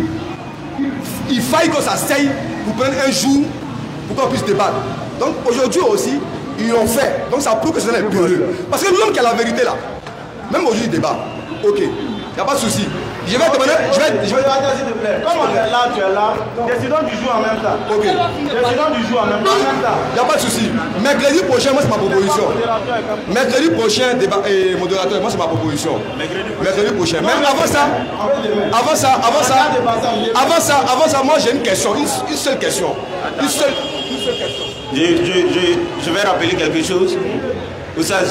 il faille que ça s'aille pour prendre un jour pour qu'on puisse débattre. Donc aujourd'hui aussi, ils l'ont fait. Donc ça prouve que c'est un périlleux. Parce que l'homme qui a la vérité là, même aujourd'hui il débat. Ok, il n'y a pas de souci. Je vais demander. Je vais s'il te plaît.
Comme on est là, tu es là. Décidons du jour en même temps.
Ok.
Décidons du jour en même temps.
Il n'y a pas de souci. Mercredi prochain, moi c'est ma proposition. Mercredi prochain, débat et modérateur, moi c'est ma proposition. Mercredi prochain. Même avant ça, moi j'ai une question, une seule question. Une seule question.
Je vais rappeler quelque chose. Vous savez,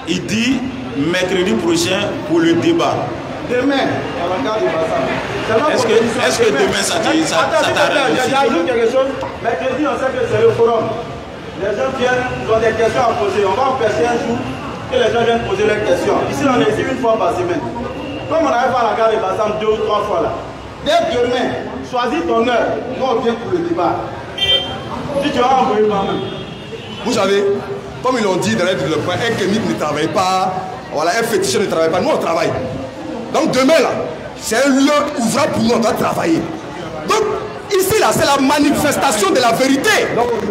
il dit mercredi prochain pour le débat. Demain, à la gare de Bassam. Est-ce que demain ça t'arrête? J'ajoute quelque chose. Mercredi, on sait que c'est le forum. Les gens viennent, ils ont des questions à poser. On va empêcher un jour que les gens viennent poser leurs questions. Ici, on est ici une fois par semaine. Comme on arrive à la gare de Bassam 2 ou 3 fois là. Dès demain, choisis ton heure. Nous, on vient pour le débat. Si tu vas envoyer toi-même.
Vous savez, comme ils l'ont dit dans l'aide de le point, un kémite ne travaille pas, voilà, un féticheur ne travaille pas, nous on travaille. Donc demain là, c'est un lieu ouvrable pour nous, on doit travailler. Donc ici là, c'est la manifestation de la vérité.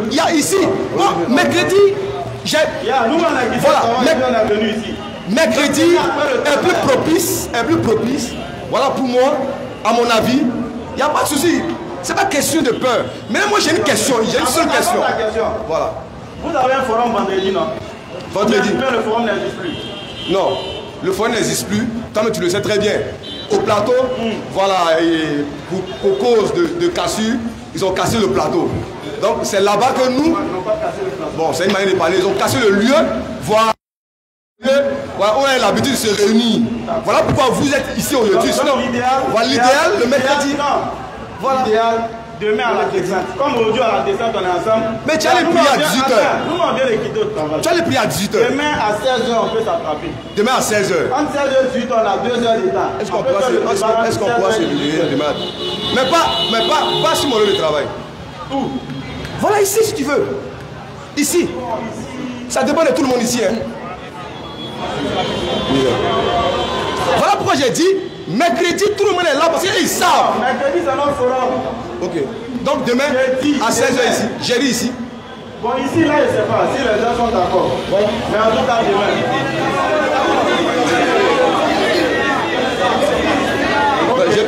Il y a ici, moi, mercredi, j'ai... Voilà, mercredi est plus propice, voilà pour moi, à mon avis, il n'y a pas de souci. C'est pas question de peur. Mais moi j'ai une question, j'ai une seule question. Voilà.
Vous avez un forum vendredi, non?
Vendredi.
Le forum n'existe plus.
Non, le forum n'existe plus. Toi, tu le sais très bien. Au plateau, voilà, et pour cause de cassure, ils ont cassé le plateau. Donc c'est là-bas que nous.
Ils n'ont pas cassé le plateau.
Bon, c'est une manière de parler. Ils ont cassé le lieu, voilà, où on a l'habitude de se réunir. Voilà pourquoi vous êtes ici aujourd'hui. Voilà l'idéal, le mercredi.
Voilà. Demain à la descente. Comme aujourd'hui à la descente, on est ensemble.
Mais tu as les prières à 18h.
Nous, on vient les quitter au travail.
Tu as les prières à 18h.
Demain à 16h, on peut s'attraper.
Demain à 16h.
Entre 16h et 18h, on a 2 heures de temps.
Est-ce qu'on pourra se réunir demain? Mais pas sur mon lieu de travail.
Où?
Voilà ici si tu veux. Ici. Ça dépend de tout le monde ici. Hein. Voilà pourquoi j'ai dit, mercredi, tout le monde est là parce qu'ils savent.
Mercredi, c'est notre forum.
Ok. Donc demain, à 16h ici, j'ai dit ici.
Bon, ici, là, je ne sais pas si les gens sont d'accord. Voilà. Mais en tout cas, demain.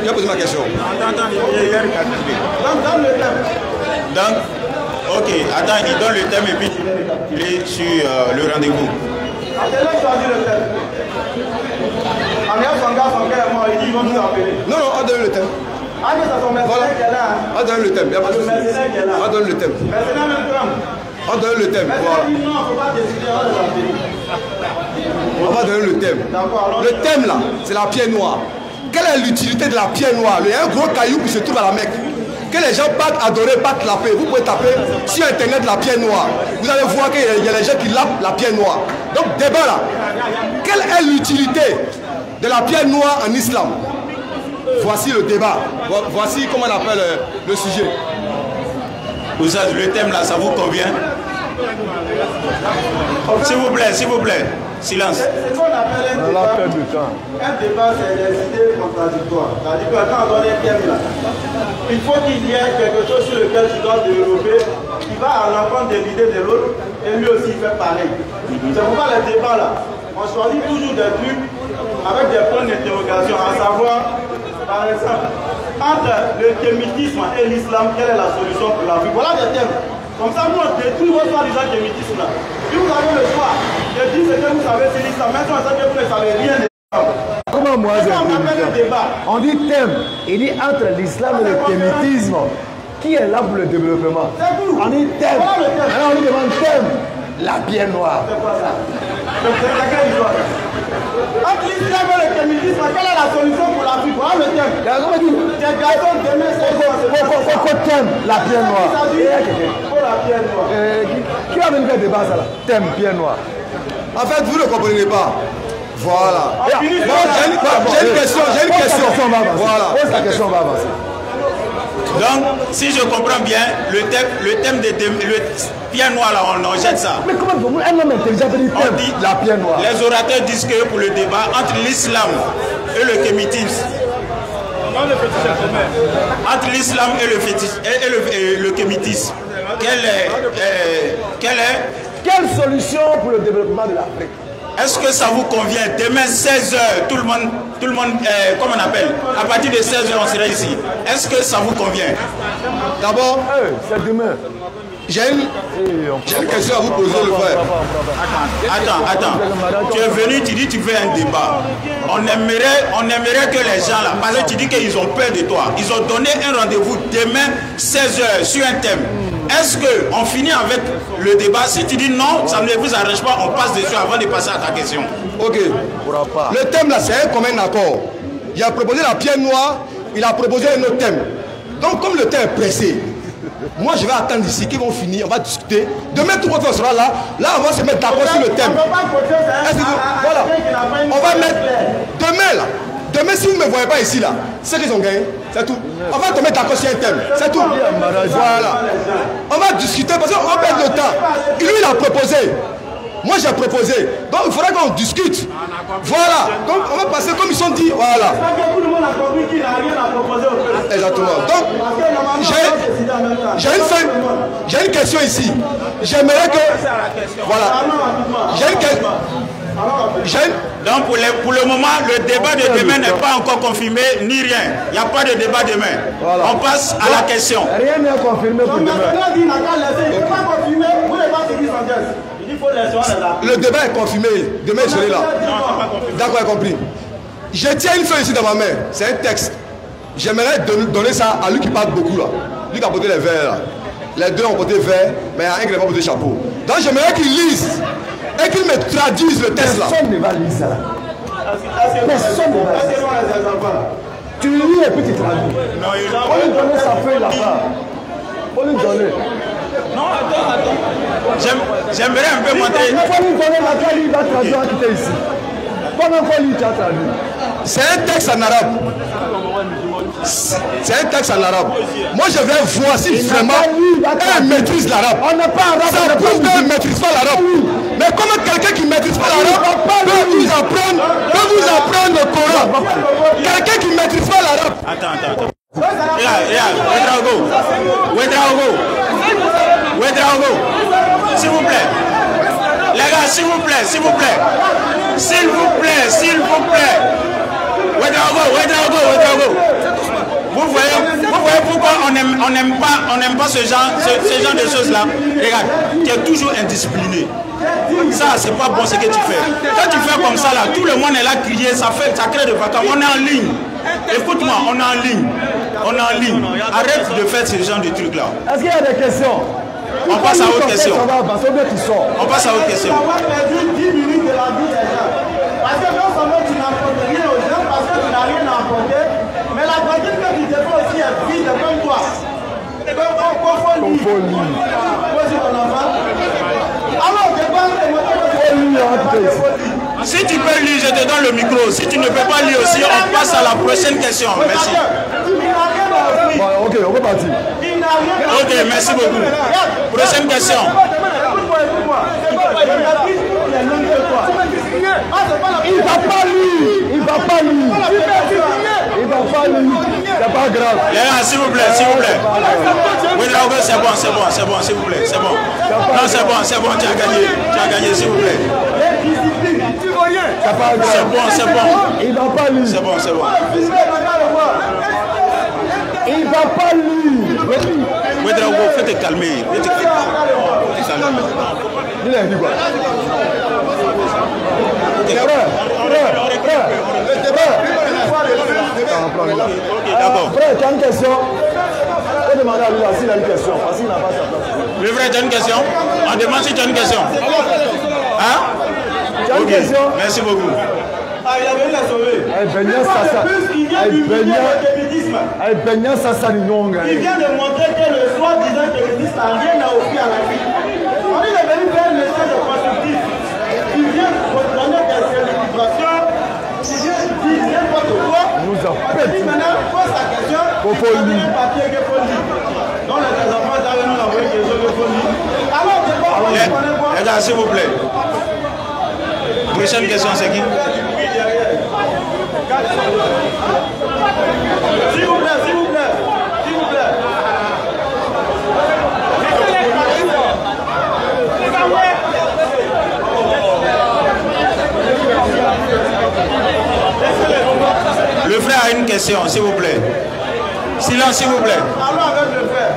J'ai posé ma question.
Attends, dans le thème.
Donc, ok, attends, il donne le thème et puis il est sur le rendez-vous.
Attendez, choisir le thème. Amiens, son gars, son gars est mort, il dit ils vont nous appeler.
Non, on donne le thème.
Ah, mais c'est son mercenaire qui est là.
On donne le thème, il n'y a pas de souci. On donne le thème.
Mercenaire même Trump.
On donne le thème. Voilà.
Non, il ne faut pas décider, on va appeler.
On va donner le thème. Le thème là, c'est la pierre noire. Quelle est l'utilité de la pierre noire? Il y a un gros caillou qui se trouve à la Mecque. Que les gens partent adorer, partent laper. Vous pouvez taper sur internet la pierre noire. Vous allez voir qu'il y a les gens qui lapent la pierre noire. Donc débat là. Quelle est l'utilité de la pierre noire en islam? Voici le débat. Voici comment on appelle le sujet.
Vous savez, le thème là, ça vous convient? S'il vous plaît, silence.
C'est ce qu'on appelle un débat. Un débat, c'est des idées contradictoires. C'est-à-dire que quand on donne un thème là, il faut qu'il y ait quelque chose sur lequel tu dois développer, qui va à l'encontre de l'idée de l'autre, et lui aussi fait pareil. C'est pourquoi les débats là, on choisit toujours des trucs avec des points d'interrogation, à savoir, par exemple, entre le kémitisme et l'islam, quelle est la solution pour la vie? Voilà des thèmes. Comme ça, nous, on détruit votre soi-disant kémitisme là. Si vous avez le choix de dire ce que vous savez sur l'islam, même si on sait que vous ne savez rien de l'islam.
Comment moi j'ai
un débat?
On dit thème. Il dit entre l'islam et le kémitisme. Qui est là pour le développement? On dit thème. Alors on lui demande thème. La pierre noire.
C'est quoi ça? Entre l'islam et le kémitisme, quelle est la solution pour la vie? Voilà le thème. Des garçons demain, c'est
thème, la pierre noire.
Pour la pierre noire.
Qui a venu faire débat ça là? Thème, pierre noire.
En fait, vous ne comprenez pas. Voilà. J'ai une question. Voilà.
Pose la question, on va avancer.
Donc, si je comprends bien, le thème de pierre noire, là, on jette ça.
Mais comment vous, un homme intelligent peut dire thème, la pierre noire?
Les orateurs disent que pour le débat entre l'islam et le kémitisme, entre l'islam et le kémitisme,
quelle solution pour le développement de l'Afrique?
Est-ce que ça vous convient? Demain 16h, tout le monde, comment on appelle? À partir de 16h, on sera ici. Est-ce que ça vous convient?
D'abord,
c'est demain.
J'ai une question à vous poser, le frère.
Attends. Tu es venu, tu dis que tu veux un débat. On aimerait que les gens là, parce que tu dis qu'ils ont peur de toi. Ils ont donné un rendez-vous demain 16h sur un thème. Est-ce qu'on finit avec le débat? Si tu dis non, ça ne vous arrange pas, on passe dessus avant de passer à ta question.
Ok. Le thème là, c'est un commun accord. Il a proposé la pierre noire, il a proposé un autre thème. Donc comme le thème est pressé, Moi, je vais attendre ici qu'ils vont finir, on va discuter. Demain, tout le monde sera là. Là, on va se mettre d'accord sur le thème. Voilà. On va mettre... Demain, là. Demain, si vous ne me voyez pas ici, là, c'est qu'ils ont gagné. C'est tout. On va te mettre d'accord sur un thème. C'est tout. Voilà. On va discuter parce qu'on va perdre le temps. Lui, il a proposé. Moi, j'ai proposé. Donc, il faudra qu'on discute. Voilà. Donc, on va passer comme ils sont dit. Voilà. Exactement. Donc, j'ai une question ici. J'aimerais que... Voilà. J'ai une question.
Donc pour le moment, le débat de demain n'est pas encore confirmé, ni rien. Il n'y a pas de débat demain. Voilà. On passe à la question.
Rien n'est confirmé pour demain.
Le débat est confirmé. Demain, je serai là. D'accord, compris. Je tiens une feuille ici dans ma main. C'est un texte. J'aimerais donner ça à lui qui parle beaucoup là. Lui qui a porté les verres là. Les deux ont porté vert, mais il y a un qui n'a pas porté chapeau. Donc j'aimerais qu'il lise. Et qu'il me traduise le texte là.
Personne ne va lire ça. Personne ne va lire ça. Tu lis et puis tu traduis. On lui donne sa feuille là-bas. On lui donne.
Non, attends. J'aimerais un peu montrer.
Il faut lui donner laquelle il va traduire qui est ici. Pendant qu'on lui a traduit.
C'est un texte en arabe. C'est un texte en arabe. Moi je vais voir si vraiment elle maîtrise l'arabe.
On n'est pas arabe.
Ça prouve qu'elle ne maîtrise pas l'arabe. Mais comment quelqu'un qui ne maîtrise pas l'arabe peut vous apprendre le Coran? Quelqu'un qui ne maîtrise pas l'arabe.
Attends. Regarde, Ouedraogo. S'il vous plaît. Les gars, s'il vous plaît. Ouedraogo. Vous voyez pourquoi on n'aime pas ce genre de choses là. Regarde, tu es toujours indiscipliné. Ça, c'est pas bon ce que tu fais. Quand tu fais comme ça là, tout le monde est là crier, ça crée de vacances. On est en ligne. Écoute-moi, on est en ligne. Arrête de faire ce genre de trucs là.
Est-ce qu'il y a des questions?
On passe à autre question. On passe à autre question.
Parce que non seulement tu n'apportes rien aux gens parce que tu n'as rien à apporter, mais la pratique que tu défends aussi est vide comme toi.
Si tu peux lire, je te donne le micro. Si tu ne peux pas lire aussi, on passe à la prochaine question. Merci.
Ok, on va partir.
Ok, merci beaucoup. Prochaine question.
Il va pas lire. C'est pas grave.
Les gars, s'il vous plaît. Oui, c'est bon, s'il vous plaît. C'est bon. Non, c'est bon, tu as gagné, s'il vous plaît. C'est bon.
Il va pas lire.
C'est bon.
Il va pas lire.
Ouedraogo, fais te calmer.
Il a dit quoi? Frère, tu as une question? On va demander à lui s'il a une question. Parce qu'il n'a pas sa place.
Le frère, tu as une question? On demande si tu as une question. Hein?
Tu as une question?
Merci beaucoup.
Il a venu la sauver. Il vient de montrer que le soi-disant kémétisme n'a rien à offrir à la vie. On est venu faire un message constructif. Il vient donner des célébrations. Il vient dire n'importe quoi. Maintenant, pose la question. Il faut lire. Papier qu'il faut lire. Donc les enfants doivent nous envoyer quelque chose qu'il faut lire. Alors, c'est pas quoi.
Les gars, s'il vous plaît. Prochaine question, c'est qui?
S'il vous plaît.
Le frère a une question, s'il vous plaît. Silence, s'il vous plaît.
Allons avec le frère.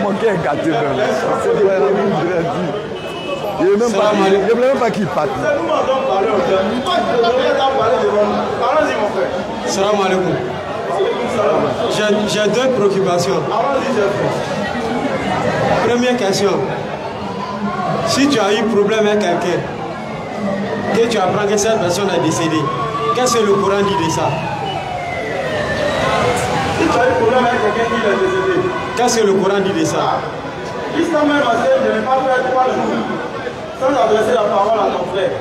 Mon cœur est gâté. Je ne veux même pas qu'il parte.
Salam alaikum. J'ai deux préoccupations. Première question. Si tu as eu problème avec quelqu'un, que tu apprends que cette personne est décédée, qu'est-ce que le Coran dit de ça?
quelqu'un qui est décédé.
Qu'est-ce que le Coran dit de ça?
L'islam même a dit de ne pas faire 3 jours sans adresser la parole à ton frère.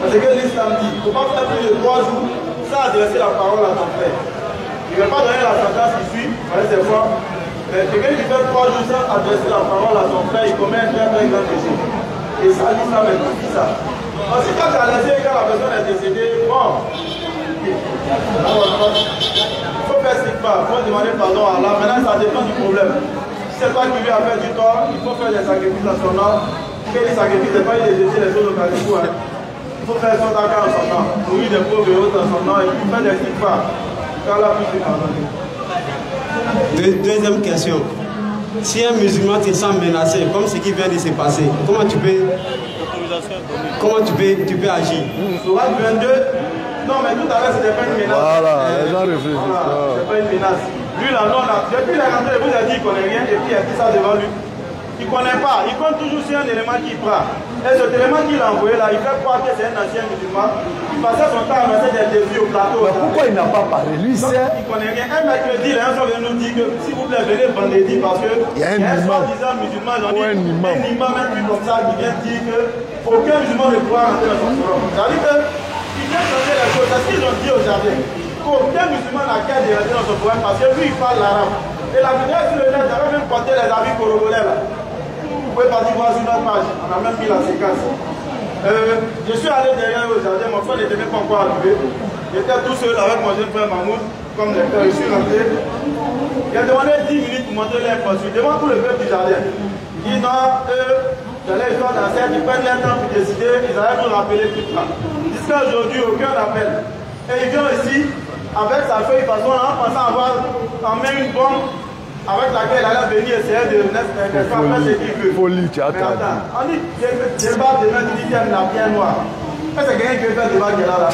Parce que l'islam dit, il ne faut pas faire plus de 3 jours sans adresser la parole à ton frère. Il ne va pas donner la sentence qui suit, c'est fois. Mais quelqu'un qui fait 3 jours sans adresser la parole à son frère, il commet un très très grand péché. Et ça, l'islam est dit ça. Ensuite, quand tu as laissé, quand la personne est décédée, bon, il faut faire ce qu'il faut demander pardon à Allah. Maintenant, ça dépend du problème. Si c'est toi qui lui as fait du tort, il faut faire des sacrifices à son nom. Si les sacrifices, c'est pas il jeter les choses au carrefour. Il faut faire son accord en son nom, nourrir des pauvres et autres en son nom, et puis faire des sikfas. Allah puisse lui pardonner.
Deuxième question. Si un musulman te sent menacé, comme ce qui vient de se passer, comment tu peux agir?
Sourate 22. Non, mais tout à l'heure, c'était pas une menace.
Voilà, les gens réfléchissent.
Voilà, c'est pas une menace. Lui, là, non, là, depuis la rentrée, il vous a dit qu'il ne connaît rien, et puis il a dit ça devant lui. Il ne connaît pas, il compte toujours sur un élément qui prend. Et cet élément qu'il a envoyé là, il fait croire que c'est un ancien musulman. Il passait son temps à lancer des défis au plateau.
Mais pourquoi il n'a pas parlé? Lui, c'est.
Il ne connaît rien. Un mercredi, les gens viennent nous dire que s'il vous plaît, venez vendredi parce que
il y a un
soi-disant musulman, un imam même plus comme ça, qui vient dire qu'aucun musulman ne pourra rentrer dans son forum. C'est-à-dire qu'ils viennent changer les choses. C'est ce qu'ils ont dit au jardin. Qu'aucun musulman n'a qu'à rentrer dans son forum parce que lui, il parle l'arabe. Et la vidéo sur le net, j'avais même porté les avis congolais là. Vous pouvez partir voir sur notre page, on a même mis la séquence. Je suis allé derrière au jardin, mon frère n'était même pas encore arrivé. J'étais tout seul avec mon jeune frère Mahmoud, comme les frères, je suis rentré. Il a demandé 10 minutes pour montrer l'infrastructure devant tout le peuple du jardin. Il dit non, j'allais histoire d'enseigner, ils prennent leur temps pour décider, ils allaient nous rappeler tout ça. Jusqu'à aujourd'hui, aucun appel. Et il vient ici, avec sa feuille, façon, en pensant avoir en main une bombe avec laquelle elle allait venir essayer de faire ce qu'il veut.
Folie, tu as
mais attends, on dit débat demain, tu dis qu'il y a une lapine noire. Est-ce que quelqu'un qui veut faire débat qui est là?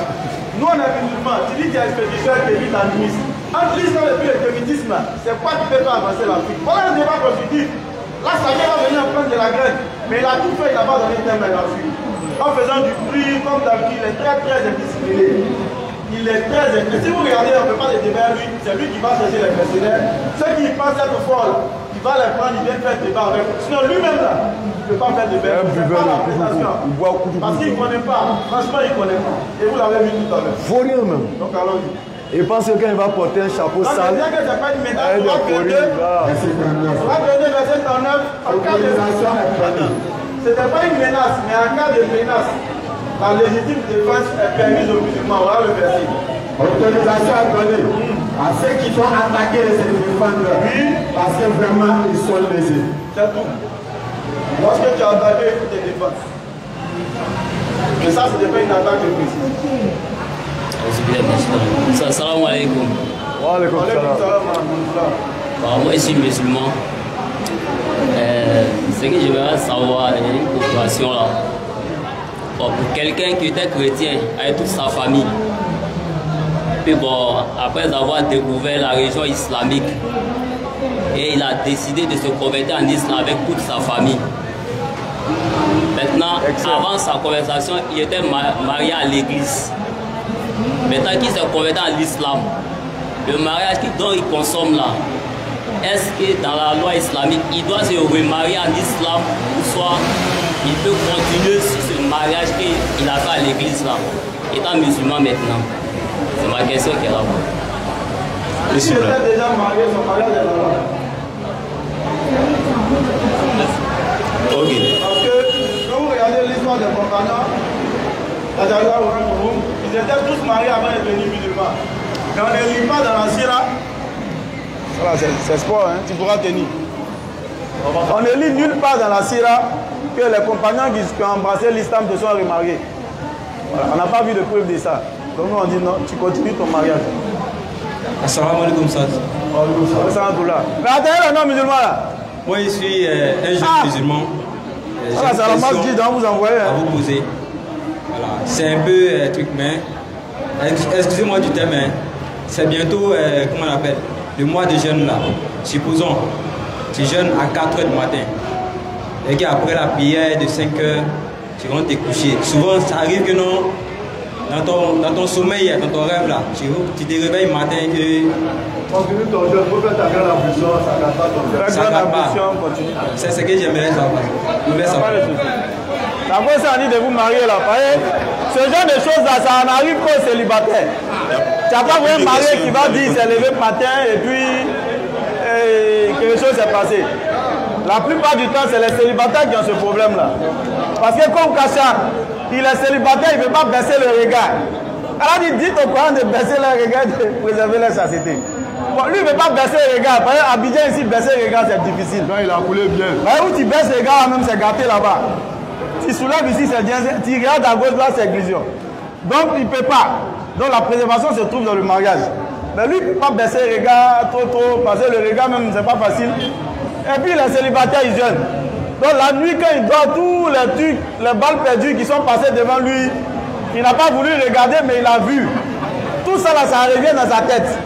Nous on est musulmans, tu dis qu'il y a une expédition qui évite l'animisme. Entre l'islam et puis le kémitisme, c'est quoi qui peut faire avancer l'Afrique? Voilà un débat constructif. Là, ça vient venir prendre de la graine, mais il a tout fait, il n'a pas donné de thème à l'Afrique. En faisant du bruit, comme d'habitude, il est très très indiscipliné. Il est très intéressant. Si vous regardez, on ne peut pas les débattre lui, c'est lui qui va chercher les mercenaires. Ceux qui pensent être forts, il va les prendre, il vient faire débat avec eux. Sinon lui-même là, il ne peut pas faire débat. Il ne pas la présentation. Parce qu'il ne connaît pas. Franchement, il ne connaît pas. Et vous l'avez vu tout à l'heure.
Faut rien même.
Donc allons-y.
Et pense que quand il va porter un chapeau sale.
Non, mais que c'est pas une médaille. On va donner verset 39 en cas de menace. Ce n'était pas une menace, mais en cas de menace. La légitime défense est permise aux musulmans. Voilà le verset.
Autorisation à donner à ceux qui sont attaqués et se défendre.
Oui.
Parce que vraiment, ils sont lésés.
C'est tout. Lorsque tu as attaqué, il faut te défendre. Mais ça, ce n'est pas une attaque de précis.
Salam alaikum.
Wa alaikum salam.
Moi, je suis musulman. Ce que je voudrais savoir, il y a une population là. Pour quelqu'un qui était chrétien avec toute sa famille, puis bon, après avoir découvert la religion islamique, et il a décidé de se convertir en islam avec toute sa famille. Maintenant, avant sa conversion, il était marié à l'église. Maintenant qu'il s'est converti en l'islam, le mariage dont il consomme là, est-ce que dans la loi islamique, il doit se remarier en islam ou soit il peut continuer sur ce mariage qu'il a fait à l'église là, étant musulman maintenant? C'est ma question qui est là.
Si il était déjà marié, son mariage est là.
Ok.
Parce que quand vous regardez l'histoire des compagnons, ils étaient tous mariés avant de devenir musulmans. Mais on ne lit pas dans la Sira. Voilà, c'est sport, hein, tu pourras tenir. On ne lit nulle part dans la Sira que les compagnons qui ont embrassé l'islam se sont remariés. Voilà, on n'a pas vu de preuve de ça. Donc nous on dit non, tu continues ton mariage.
Assalamu alaikum Sad.
Mais attendez le nom musulman là.
Moi je suis un jeune musulman.
Voilà, c'est la masjid dont vous envoyez.
À vous poser. Voilà. C'est un peu truc, mais excusez-moi du thème, hein. C'est bientôt, comment on appelle, le mois de jeûne là. Supposons, tu jeûnes à 4 h du matin. Et qu'après la prière de 5 h, tu rentres te coucher. Souvent, ça arrive que non, dans ton sommeil, dans ton rêve là, tu te réveilles le matin et
continue ton jeu, pour faire ta grande ambition, ça ne garde pas ton jeu.
Ça garde pas. C'est ce que j'aimerais savoir.
La fois, ça dit de vous marier là. Ce genre de choses là, ça n'arrive qu'aux célibataires. Tu n'as pas vraiment marié qui va dire s'est levé le matin et puis quelque chose s'est passé. La plupart du temps, c'est les célibataires qui ont ce problème là. Parce que comme Kacha, il est célibataire, il ne veut pas baisser le regard. Alors il dit au Coran de baisser le regard, de préserver la satiété. Bon, lui, il ne veut pas baisser le regard. Par exemple, Abidjan ici, baisser le regard, c'est difficile.
Non, il a coulé bien.
Où tu baisses le regard, même c'est gâté là-bas. Tu soulèves ici, c'est bien. Tu regardes à gauche, là, c'est exclusion. Donc, il ne peut pas. Donc, la préservation se trouve dans le mariage. Mais lui, il ne peut pas baisser le regard trop, parce que le regard, même, c'est pas facile. Et puis, les célibataires, ils jeûnent. Donc, la nuit, quand il dort, tous les trucs, les balles perdues qui sont passées devant lui, il n'a pas voulu regarder, mais il a vu. Tout ça, là, ça revient dans sa tête.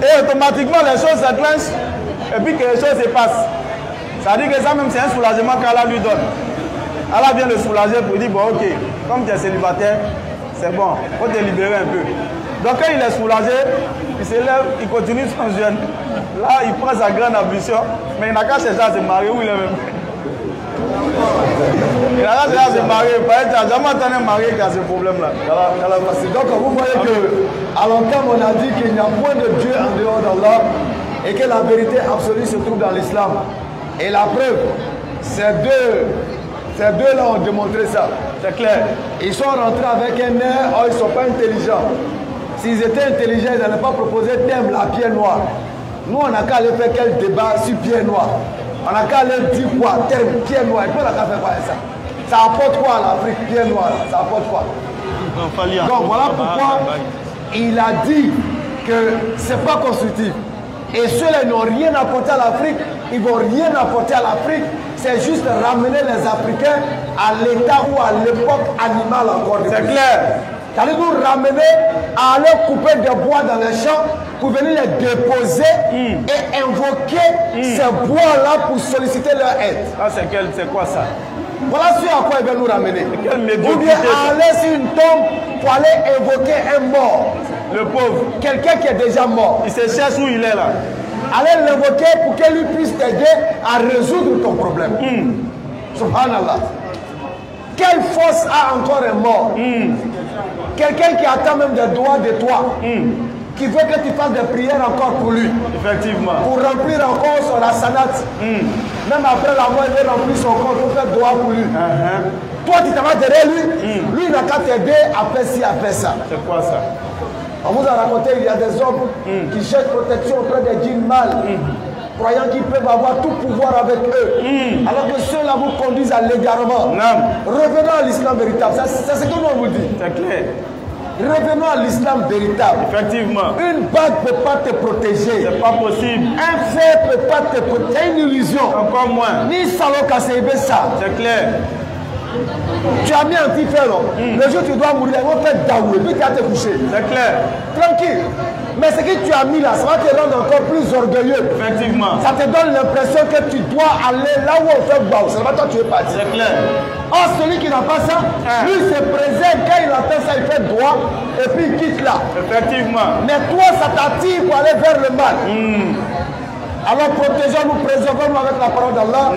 Et automatiquement, les choses s'enclenchent. Et puis, que les choses se passent. Ça dit que ça, même, c'est un soulagement qu'Allah lui donne. Allah vient le soulager pour dire, bon, ok, comme tu es célibataire, c'est bon, il faut te libérer un peu. Donc quand il est soulagé, il se lève, il continue son jeûne. Là, il prend sa grande ambition, mais il n'a qu'à chercher à se marier où il est même. Il n'a qu'à chercher à se marier, parce que tu n'as jamais entendu un marié qui a ce problème-là.
Donc vous voyez qu'à l'entame, on a dit qu'il n'y a point de Dieu en dehors d'Allah et que la vérité absolue se trouve dans l'islam. Et la preuve, ces deux-là ont démontré ça. C'est clair. Ils sont rentrés avec un air, ils ne sont pas intelligents. S'ils étaient intelligents, ils n'allaient pas proposer thème la pierre noire. Nous, on n'a qu'à aller faire quel débat sur pierre noire. On n'a qu'à aller dire quoi, thème pierre noire. Et puis on n'a qu'à faire quoi ça. Ça apporte quoi à l'Afrique, pierre noire? Ça apporte quoi? Donc voilà pourquoi il a dit que ce n'est pas constructif. Et ceux-là n'ont rien apporté à l'Afrique, ils ne vont rien apporter à l'Afrique. C'est juste ramener les Africains à l'état ou à l'époque animale encore. C'est clair. C'est-à-dire nous ramener à aller couper des bois dans les champs pour venir les déposer et invoquer ces bois-là pour solliciter leur aide.
Ah, c'est quoi ça?
Voilà ce à quoi ils veulent nous ramener.
Ou
bien aller sur une tombe pour aller invoquer un mort.
Le pauvre.
Quelqu'un qui est déjà mort.
Il se cherche où il est là.
Allez l'invoquer pour qu'il lui puisse t'aider à résoudre ton problème. Subhanallah. Quelle force a encore un mort? Quelqu'un qui attend même des doigts de toi. Qui veut que tu fasses des prières encore pour lui.
Effectivement.
Pour remplir encore son asanat. Même après la mort, il veut remplir son corps pour faire doigt pour lui. Toi, tu t'en vas derrière lui. Lui, il n'a qu'à t'aider à faire ci, à faire ça.
C'est quoi ça?
On vous a raconté, il y a des hommes qui cherchent protection auprès des djinns mâles, croyant qu'ils peuvent avoir tout pouvoir avec eux. Alors que ceux-là vous conduisent à l'égarement. Revenons à l'islam véritable. C'est ce que nous on vous dit.
C'est clair.
Revenons à l'islam véritable.
Effectivement.
Une bague ne peut pas te protéger.
C'est pas possible.
Un fer ne peut pas te protéger. C'est une illusion.
Encore moins.
Ni salon cassé ça.
C'est clair.
Tu as mis un petit fer, le jour où tu dois mourir, ils vont faire daoué, puis tu vas te coucher.
C'est clair.
Tranquille. Mais ce que tu as mis là, ça va te rendre encore plus orgueilleux.
Effectivement.
Ça te donne l'impression que tu dois aller là où on fait baou. C'est là-bas toi tu es parti.
C'est clair.
Or, celui qui n'a pas ça, lui se présente, quand il entend ça, il fait droit, et puis il quitte là.
Effectivement.
Mais toi, ça t'attire pour aller vers le mal. Alors protégeons-nous, préservons-nous avec la parole d'Allah.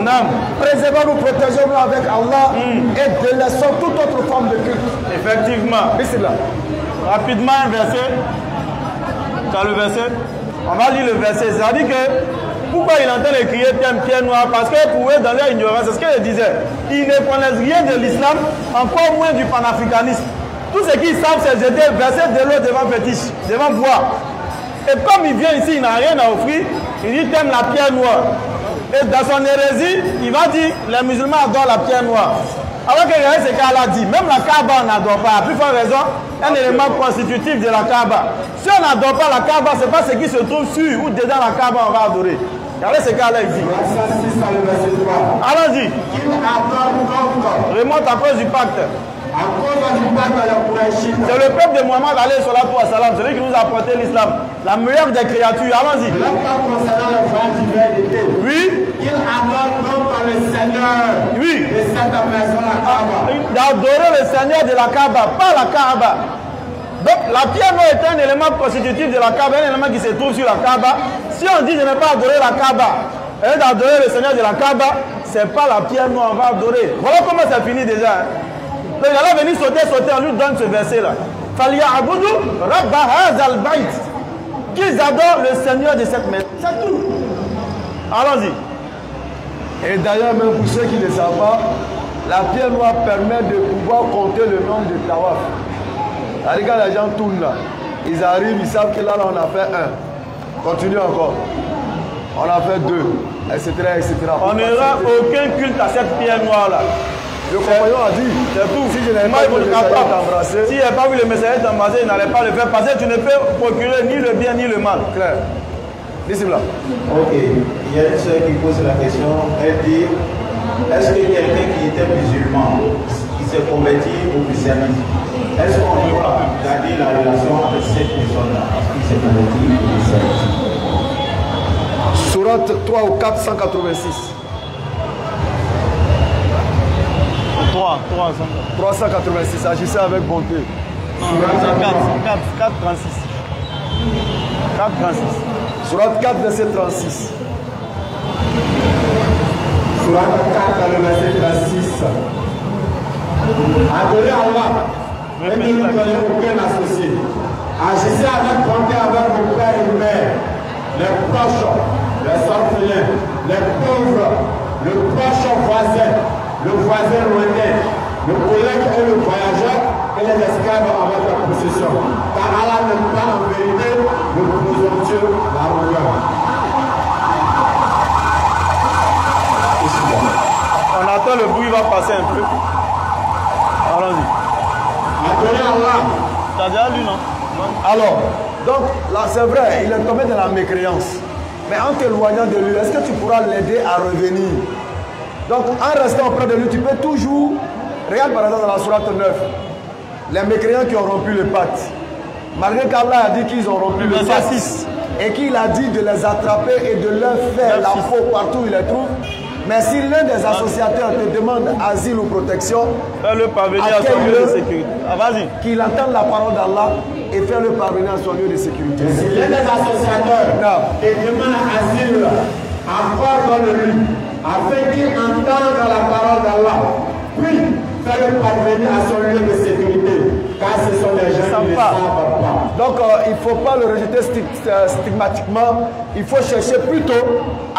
Préservons-nous, protégeons-nous avec Allah. Et délaissons toute autre forme de culte.
Effectivement.
Bismillah.
Rapidement un verset. Tu as le verset? On va lire le verset. C'est-à-dire que pourquoi il entend les crier pierre noire? Parce que pour eux, dans leur ignorance, c'est ce qu'il disait. Ils ne connaissent rien de l'islam, encore moins du panafricanisme. Tout ce qu'ils savent, c'est jeter verser de l'eau devant fétiche, devant bois. Et comme il vient ici, il n'a rien à offrir, il dit t'aimes la pierre noire. Et dans son hérésie, il va dire les musulmans adorent la pierre noire. Alors que regardez ce qu'Allah dit, même la Kaaba on n'adore pas. À plus forte raison, un élément constitutif de la Kaaba. Si on n'adore pas la Kaaba, ce n'est pas ce qui se trouve sur ou dedans la Kaaba on va adorer. Regardez ce qu'Allah dit. Allons-y. Remonte à cause du pacte. C'est le peuple de Mohammed alayhi salatu wa salam, celui qui nous a apporté l'islam, la meilleure des créatures. Allons-y. Oui.
Il adore non par le Seigneur.
Oui.
De cette maison, la Kaaba.
D'adorer le Seigneur de la Kaaba, pas la Kaaba. Donc la pierre noire est un élément constitutif de la Kaaba, un élément qui se trouve sur la Kaaba. Si on dit de ne pas adorer la Kaaba et d'adorer le Seigneur de la Kaaba, c'est pas la pierre noire, on va adorer. Voilà comment ça finit déjà. Donc il allait venir sauter, on lui donne ce verset-là. Falyabudu rabba hazal bayt. Qu'ils adorent le Seigneur de cette maison. C'est tout. Allons-y.
Et d'ailleurs, même pour ceux qui ne savent pas, la pierre noire permet de pouvoir compter le nombre de tawaf. C'est-à-dire quand les gens tournent là, ils arrivent, ils savent que là, on a fait 1. Continue encore. On a fait 2, etc. etc.
On n'aura aucun culte à cette pierre noire là.
Le compagnon a dit,
c'est tout.
Si je n'avais pas vu le messager t'embrasser,
s'il n'avait pas vu le messager t'embrasser, il n'allait pas le faire parce que tu ne peux procurer ni le bien ni le mal.
Clair. Ici là.
Ok. Il y a une soeur qui pose la question. Elle dit, est-ce que quelqu'un qui était musulman, qui s'est converti au christianisme, est-ce qu'on peut garder la relation avec cette personne-là qui s'est converti au christianisme?
Sourate 3 ou 4, 186. 386, agissez avec bonté.
4, 36. 4, 36.
Sourate 4, verset 36.
Sourate 4, le verset 36. Adorez Allah et ne lui donnez aucun associé. Agissez avec bonté avec vos pères et mères, les proches, les orphelins, les pauvres, le proche voisin, le voisin lointain, le collègue et le voyageur et les esclaves en votre possession. Car Allah n'aime pas en vérité le présomptueux, l'arrogant.
On attend le bruit, va passer un peu. Allons-y.
Adorez Allah.
T'as déjà lu, non?
Alors, donc là c'est vrai, il est tombé dans la mécréance. Mais en t'éloignant de lui, est-ce que tu pourras l'aider à revenir? Donc en restant auprès de lui, tu peux toujours... Regarde par exemple dans la sourate 9, les mécréants qui ont rompu le pacte. Malgré qu'Allah a dit qu'ils ont rompu le pacte et qu'il a dit de les attraper et de leur faire la faute partout où ils les trouvent. Mais si l'un des associateurs te demande asile ou protection,
fais-le parvenir à son lieu de sécurité. Ah, vas-y.
Qu'il entende la parole d'Allah et fais-le parvenir à son lieu de sécurité.
Et si l'un des associateurs te demande asile, accorde-le-lui, afin qu'il entende la parole d'Allah. Puis, fais-le parvenir à son lieu de sécurité, car ce sont des gens qui ne savent pas.
Donc, il ne faut pas le rejeter stigmatiquement. Il faut chercher plutôt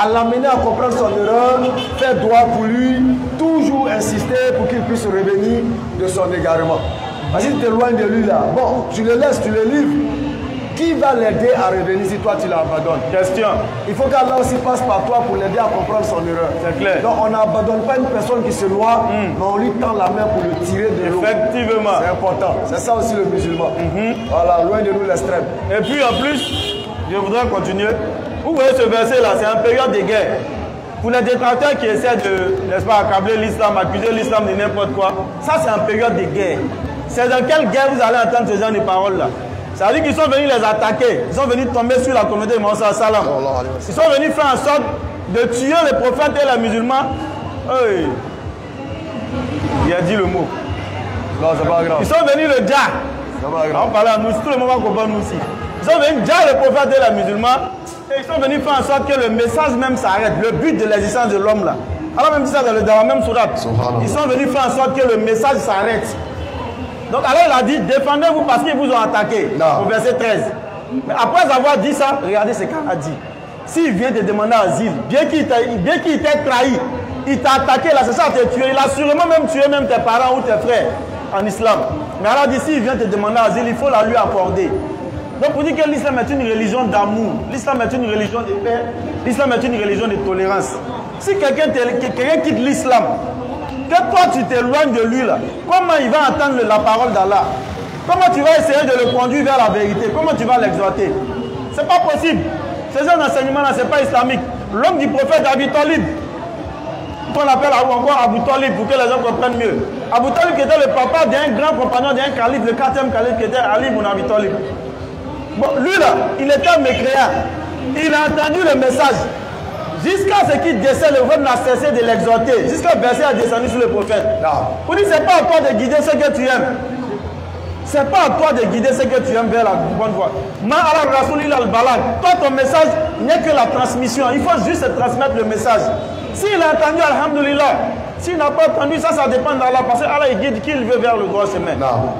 à l'amener à comprendre son erreur, faire droit pour lui, toujours insister pour qu'il puisse revenir de son égarement. Parce que tu t'éloignes de lui là, bon, tu le laisses, tu le livres. Qui va l'aider à revenir si toi tu l'abandonnes?
Question.
Il faut qu'Allah aussi passe par toi pour l'aider à comprendre son erreur.
C'est clair.
Donc on n'abandonne pas une personne qui se noie, mais on lui tend la main pour le tirer de l'eau.
Effectivement.
C'est important. C'est ça aussi le musulman. Voilà, loin de nous l'extrême.
Et puis en plus, je voudrais continuer. Vous voyez ce verset là, c'est en période de guerre. Pour les détracteurs qui essaient de, n'est-ce pas, accabler l'islam, accuser l'islam de n'importe quoi, ça c'est en période de guerre. C'est dans quelle guerre vous allez entendre ce genre de paroles là? Ça veut dire qu'ils sont venus les attaquer. Ils sont venus tomber sur la communauté de Mohammed sallam. Ils sont venus faire en sorte de tuer les prophètes et les musulmans. Hey. Il a dit le mot.
Non, c'est pas grave.
Ils sont venus le dire. On parlait à nous, tout le monde va comprendre nous aussi. Ils sont venus dire les prophètes et les musulmans. Et ils sont venus faire en sorte que le message même s'arrête. Le but de l'existence de l'homme là. Alors même dit ça dans la même sourate. Ils sont venus faire en sorte que le message s'arrête. Donc alors il a dit, défendez-vous parce qu'ils vous ont attaqué. Au verset 13. Mais après avoir dit ça, regardez ce qu'il a dit. S'il vient te demander asile, bien qu'il t'ait trahi, il t'a attaqué, là c'est ça, il t'a tué. Il a sûrement même tué même tes parents ou tes frères en islam. Mais alors il dit, s'il vient te demander asile, il faut la lui accorder. Donc pour dire que l'islam est une religion d'amour, l'islam est une religion de paix, l'islam est une religion de tolérance. Si quelqu'un quitte l'islam, que toi tu t'éloignes de lui là, comment il va entendre la parole d'Allah? Comment tu vas essayer de le conduire vers la vérité? Comment tu vas l'exhorter? C'est pas possible. Ce genre d'enseignement là, c'est pas islamique. L'homme du prophète Abu Talib, qu'on appelle encore Abu Talib pour que les gens comprennent mieux. Abu Talib qui était le papa d'un grand compagnon d'un calife, le 4e calife qui était Ali ibn Abi Talib. Bon, lui là, il était mécréant. Il a entendu le message. Jusqu'à ce qu'il décède, le prophète n'a cessé de l'exhorter. Jusqu'à le verset a descendu sur le prophète. Pour dire, c'est pas à toi de guider ce que tu aimes. C'est pas à toi de guider ce que tu aimes vers la bonne voie. Ma ala rasoulil al-balad. Toi, ton message n'est que la transmission. Il faut juste transmettre le message. S'il a entendu, alhamdulillah. S'il n'a pas entendu, ça dépend d'Allah. Parce que Allah, il guide qui il veut vers le droit chemin.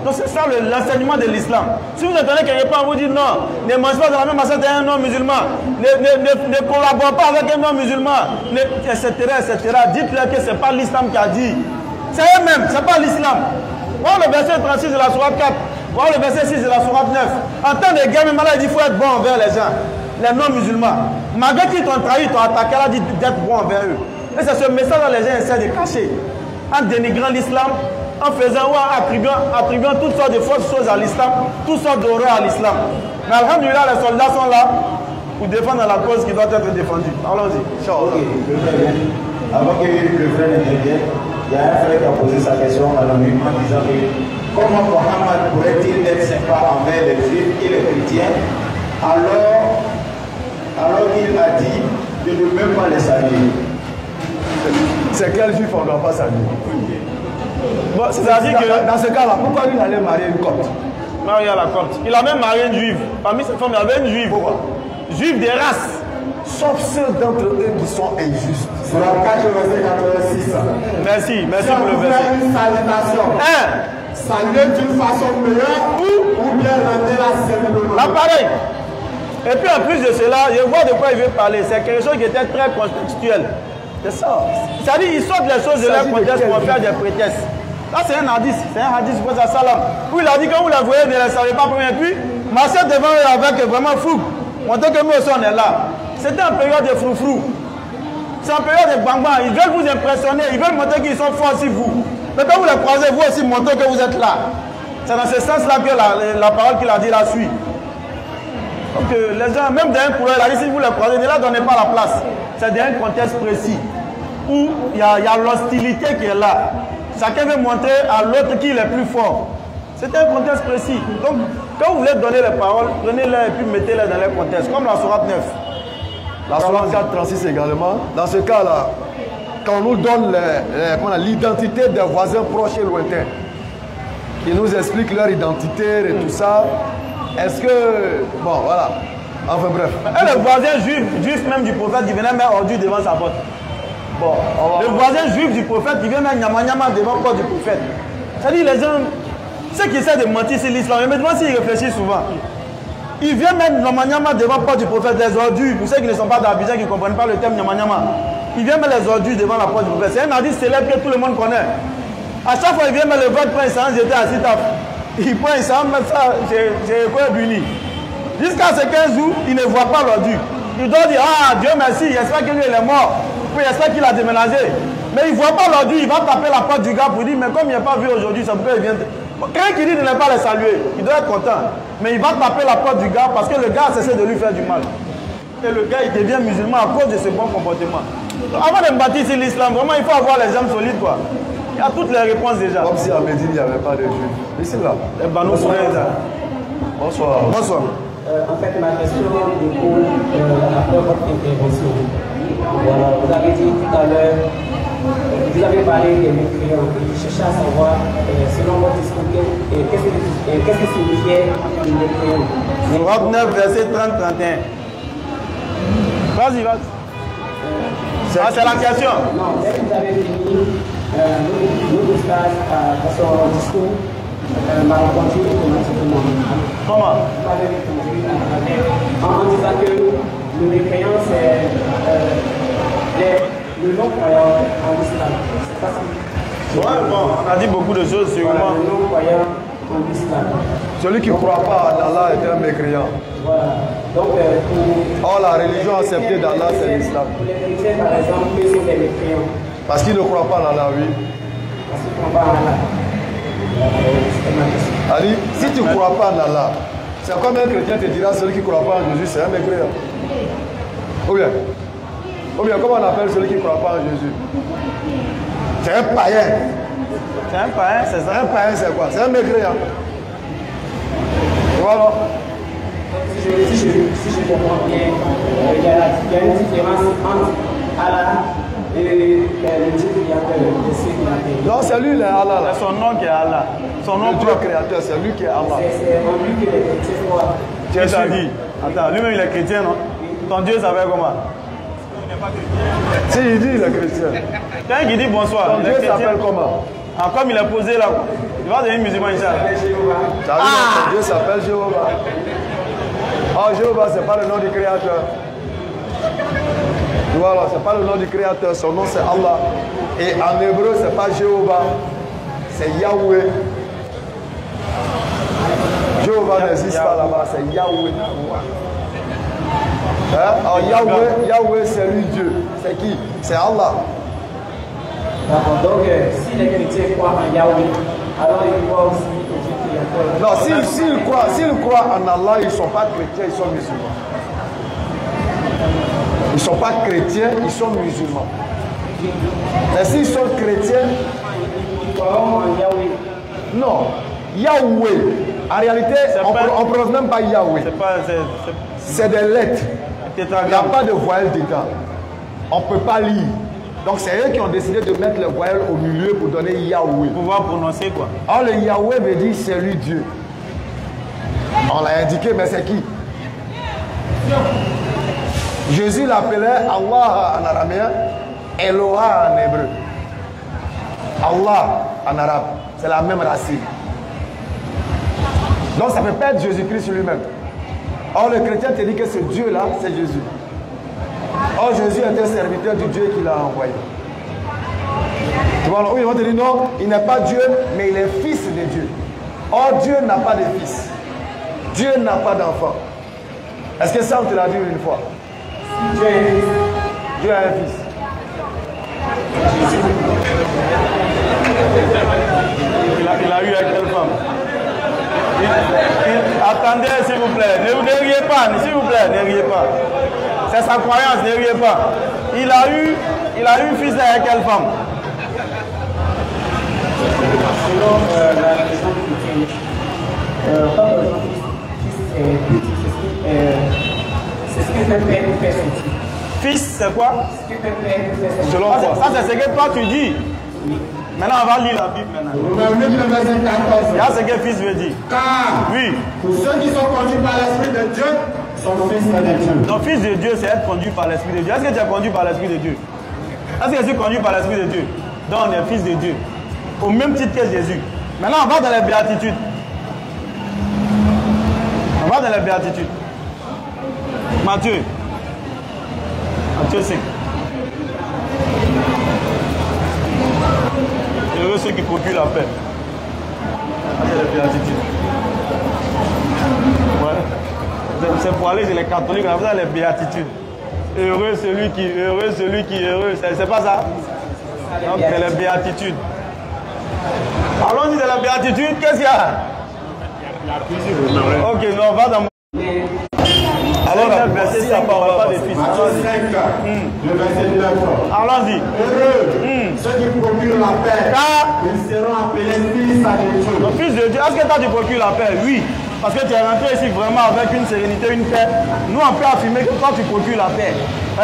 Donc c'est ça l'enseignement de l'islam. Si vous entendez quelqu'un vous dire non, ne mange pas dans la même assiette d'un non-musulman, ne collabore pas avec un non-musulman, etc., etc. Dites-leur que ce n'est pas l'islam qui a dit. C'est eux-mêmes, ce n'est pas l'islam. Voilà le verset 36 de la sourate 4. Voilà le verset 6 de la sourate 9. En temps de guerre, même Allah, il dit qu'il faut être bon envers les gens, les non-musulmans. Malgré qu'ils t'ont trahi, t'ont attaqué, Allah dit d'être bon envers eux. Et c'est ce message que les gens essaient de cacher. En dénigrant l'islam, en faisant ou en attribuant toutes sortes de fausses choses à l'islam, toutes sortes d'horreurs à l'islam. Mais alhamdulillah, les soldats sont là pour défendre la cause qui doit être défendue. Allons-y.
Avant que le frère n'intervienne, il y a un frère qui a posé sa question anonymement en disant que comment Mohammed pourrait-il être sympa envers les juifs et les chrétiens alors qu'il a dit de ne même pas les saluer?
C'est quel juif on ne doit pas saluer?
Bon, c'est-à-dire que
dans ce cas-là, pourquoi il allait marier une copte?
Marié à la copte. Il a même marié une juive. Parmi ces femmes, il y avait une juive. Pourquoi? Juive des races.
Sauf ceux d'entre eux qui sont injustes.
Sur la 86.
Merci pour le verset.
Une salutation. Saluer d'une façon meilleure ou bien rendre la cérémonie.
Pareil. Et puis en plus de cela, je vois de quoi il veut parler. C'est quelque chose qui était très contextuel. C'est ça. C'est-à-dire qu'ils sortent les choses de leur contexte pour faire des prétextes. Là, c'est un hadith. C'est un hadith pour sa salam. Où il a dit quand vous la voyez, ne la savez pas premier. Puis, marcher devant eux avec vraiment fou. Montrez que nous aussi on est là. C'était en période de froufrou. C'est en période de bang-bang. Ils veulent vous impressionner. Ils veulent montrer qu'ils sont forts aussi vous. Mais quand vous les croisez, vous aussi montrez que vous êtes là. C'est dans ce sens-là que la parole qu'il a dit la suit. Donc les gens, même dans un coureur, il a dit si vous les croisez, ne leur donnez pas la place. C'est dans un contexte précis où il y a l'hostilité qui est là. Chacun veut montrer à l'autre qui est le plus fort. C'est un contexte précis. Donc, quand vous voulez donner les paroles, prenez-les et puis mettez-les dans les contextes, comme la sourate 9.
La sourate 4, 36 également. Dans ce cas-là, quand on nous donne l'identité des voisins proches et lointains, ils nous expliquent leur identité et tout ça, est-ce que... Bon, voilà. Enfin bref.
Et le voisin juif même du prophète qui venait mettre ordure devant sa porte. Bon, le voisin juif du prophète qui vient mettre nyama devant la porte du prophète. C'est-à-dire les gens, ceux qui essaient de mentir sur l'islam, mais maintenant s'ils réfléchissent souvent, ils viennent mettre nyama devant la porte du prophète, les ordures, pour ceux qui ne sont pas d'Abidjan, qui ne comprennent pas le terme nyama. Ils viennent mettre les ordures devant la porte du prophète. C'est un hadith célèbre que tout le monde connaît. À chaque fois, ils viennent mettre le vote, prend un j'étais assis taf. Il prend un sang, met ça, j'ai quoi brûlé. Jusqu'à ce 15 jours, il ne voit pas l'ordure. Il doit dire, ah Dieu merci, j'espère que lui il est mort. Puis j'espère qu'il a déménagé. Mais il ne voit pas l'ordure, il va taper la porte du gars pour dire, mais comme il n'est pas vu aujourd'hui, c'est pourquoi il vient. Quelqu'un qui dit de ne pas les saluer, il doit être content. Mais il va taper la porte du gars parce que le gars a cessé de lui faire du mal. Et le gars il devient musulman à cause de ce bon comportement. Donc, avant de me bâtir sur l'islam, vraiment il faut avoir les jambes solides quoi. Il y a toutes les réponses déjà.
Comme si à Médine il n'y avait pas de juifs. Ici là.
Les banos sont là.
Bonsoir.
Bonsoir.
En fait, ma question du coup, après votre intervention, voilà, vous avez dit tout à l'heure, vous avez parlé des mécréants. Je cherchais à savoir, selon votre discours, qu'est-ce que signifiait les mécréants?
Sourate 9, verset 30-31. Vas-y, vas-y. Ah, c'est la question.
Non, dès que vous avez fini, notre stage dans son discours, m'a répondu automatiquement.
Comment?
Vous m'avez répondu en disant que le mécréant, c'est le non-croyant en islam. C'est facile.
Ouais, bon, on a dit beaucoup de choses sur
voilà, le non-croyant en islam.
Celui qui ne croit pas en Allah est un mécréant.
Voilà. Donc,
or, la religion acceptée d'Allah, c'est l'islam.
Pour les chrétiens, par exemple, ils sont des mécréants.
Parce qu'ils ne croient pas en Allah, oui.
Parce qu'ils ne croient pas en Allah.
Ali, si tu ne crois pas en Allah, c'est comme un chrétien te dira celui qui ne croit pas en Jésus, c'est un mécréant. Ou bien, comment on appelle celui qui ne croit pas en Jésus? C'est un païen.
C'est un païen, c'est ça?
Un païen, c'est quoi? C'est un mécréant. Voilà.
Si je comprends bien, il y a une différence entre Allah et le Dieu créateur de ceux qui
Non, c'est lui, il est Allah.
C'est son nom qui est Allah. Son nom
Dieu créateur, c'est lui qui est Allah.
C'est en lui que les chrétiens croient.
Qui t'a dit? Attends, lui-même il est chrétien, non? Ton Dieu s'appelle comment?
Si, il dit il est chrétien.
Quelqu'un qui dit bonsoir.
Ton Dieu s'appelle comment?
Ah, comme il est posé là, il va devenir musulman, Inch'Allah.
Ton Dieu s'appelle Jéhovah. Ah, Jéhovah, c'est pas le nom du créateur. Voilà, c'est pas le nom du créateur, son nom c'est Allah. Et en hébreu, c'est pas Jéhovah, c'est Yahweh. Jéhovah n'existe pas là-bas, c'est Yahweh. Hein? Alors Yahweh, c'est lui Dieu. C'est qui? C'est Allah.
D'accord, donc si les chrétiens croient en Yahweh, alors ils croient aussi au Dieu créateur.
Non, s'ils croient en Allah, ils ne sont pas chrétiens, ils sont musulmans. Ils ne sont pas chrétiens, ils sont musulmans. Mais s'ils sont chrétiens,
ils croient en Yahweh.
Non, Yahweh. En réalité, on ne prononce même pas Yahweh. C'est des lettres. Il n'y a pas de voyelles dedans. On ne peut pas lire. Donc c'est eux qui ont décidé de mettre les voyelles au milieu pour donner Yahweh.
Pour pouvoir prononcer quoi?
Alors le Yahweh veut dire c'est lui Dieu. On l'a indiqué, mais c'est qui? Jésus l'appelait Allah en araméen, Eloha en hébreu. Allah en arabe, c'est la même racine. Donc ça ne peut pas être Jésus-Christ lui-même. Or le chrétien te dit que ce Dieu-là, c'est Jésus. Or Jésus est un serviteur du Dieu qui l'a envoyé. Tu vois, ils vont te dire non, il n'est pas Dieu, mais il est fils de Dieu. Or Dieu n'a pas de fils. Dieu n'a pas d'enfant. Est-ce que ça on te l'a dit une fois?
Dieu est un fils.
Dieu a un fils.
Il a eu avec quelle femme? Attendez, s'il vous plaît. Ne riez pas, s'il vous plaît, ne riez pas. C'est sa croyance, ne riez pas. Il a eu fils avec quelle femme?
Selon la religion chrétienne, quand le fils est petit, c'est ce que fait père pour faire son fils.
Fils, c'est quoi?
Ce que fait père pour faire son fils.
Selon quoi? Ça, c'est ce que toi tu dis. Maintenant, on va lire la Bible maintenant. Il y a ce que fils veut dire.
Car
oui.
Pour ceux qui sont conduits par l'Esprit de Dieu, sont fils de Dieu.
Donc, fils de Dieu, c'est être conduit par l'Esprit de Dieu. Est-ce que tu es conduit par l'Esprit de Dieu? Est-ce que je suis conduit par l'Esprit de Dieu? Donc, on est fils de Dieu. Au même titre que Jésus. Maintenant, on va dans les béatitudes. On va dans les béatitudes. Matthieu 5. Heureux ceux qui procurent la paix. C'est les béatitudes. Ouais. C'est pour aller chez les catholiques, on a les béatitudes. Heureux celui qui, heureux. C'est pas ça? Donc c'est les béatitudes. Allons-y de la béatitude, qu'est-ce qu'il y a? Ok, nous on va dans... Alors le verset, ça parle pas des fils.
Le verset 9.
Allons-y.
Heureux ceux qui procurent la paix, car ils seront appelés fils de Dieu.
Le fils de Dieu, est-ce que toi tu procures la paix? Oui. Parce que tu es rentré ici vraiment avec une sérénité, une paix. Nous on peut affirmer que toi tu procures la paix.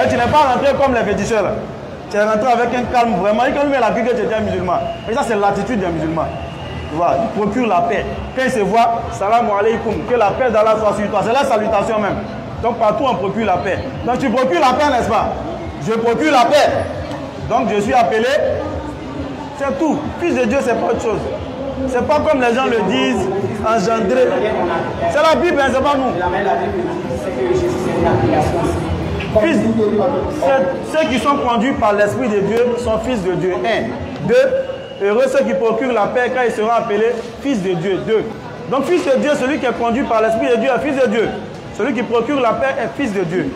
Tu n'es pas rentré comme les féticheurs. Tu es rentré avec un calme vraiment. Il quand même la vie que tu étais musulman. Et ça c'est l'attitude des musulmans. Tu vois, ils procurent la paix. Quand ils se voient, salam alaykoum, que la paix d'Allah soit sur toi. C'est la salutation même. Donc partout on procure la paix. Donc tu procures la paix, n'est-ce pas? Je procure la paix. Donc je suis appelé. C'est tout. Fils de Dieu, c'est pas autre chose. C'est pas comme les gens le disent, engendré. C'est la Bible, hein, c'est pas nous. Ceux qui sont conduits par l'Esprit de Dieu sont fils de Dieu. 1. 2. Heureux ceux qui procurent la paix quand ils seront appelés fils de Dieu. 2. Donc fils de Dieu, celui qui est conduit par l'Esprit de Dieu est fils de Dieu. Celui qui procure la paix est fils de Dieu.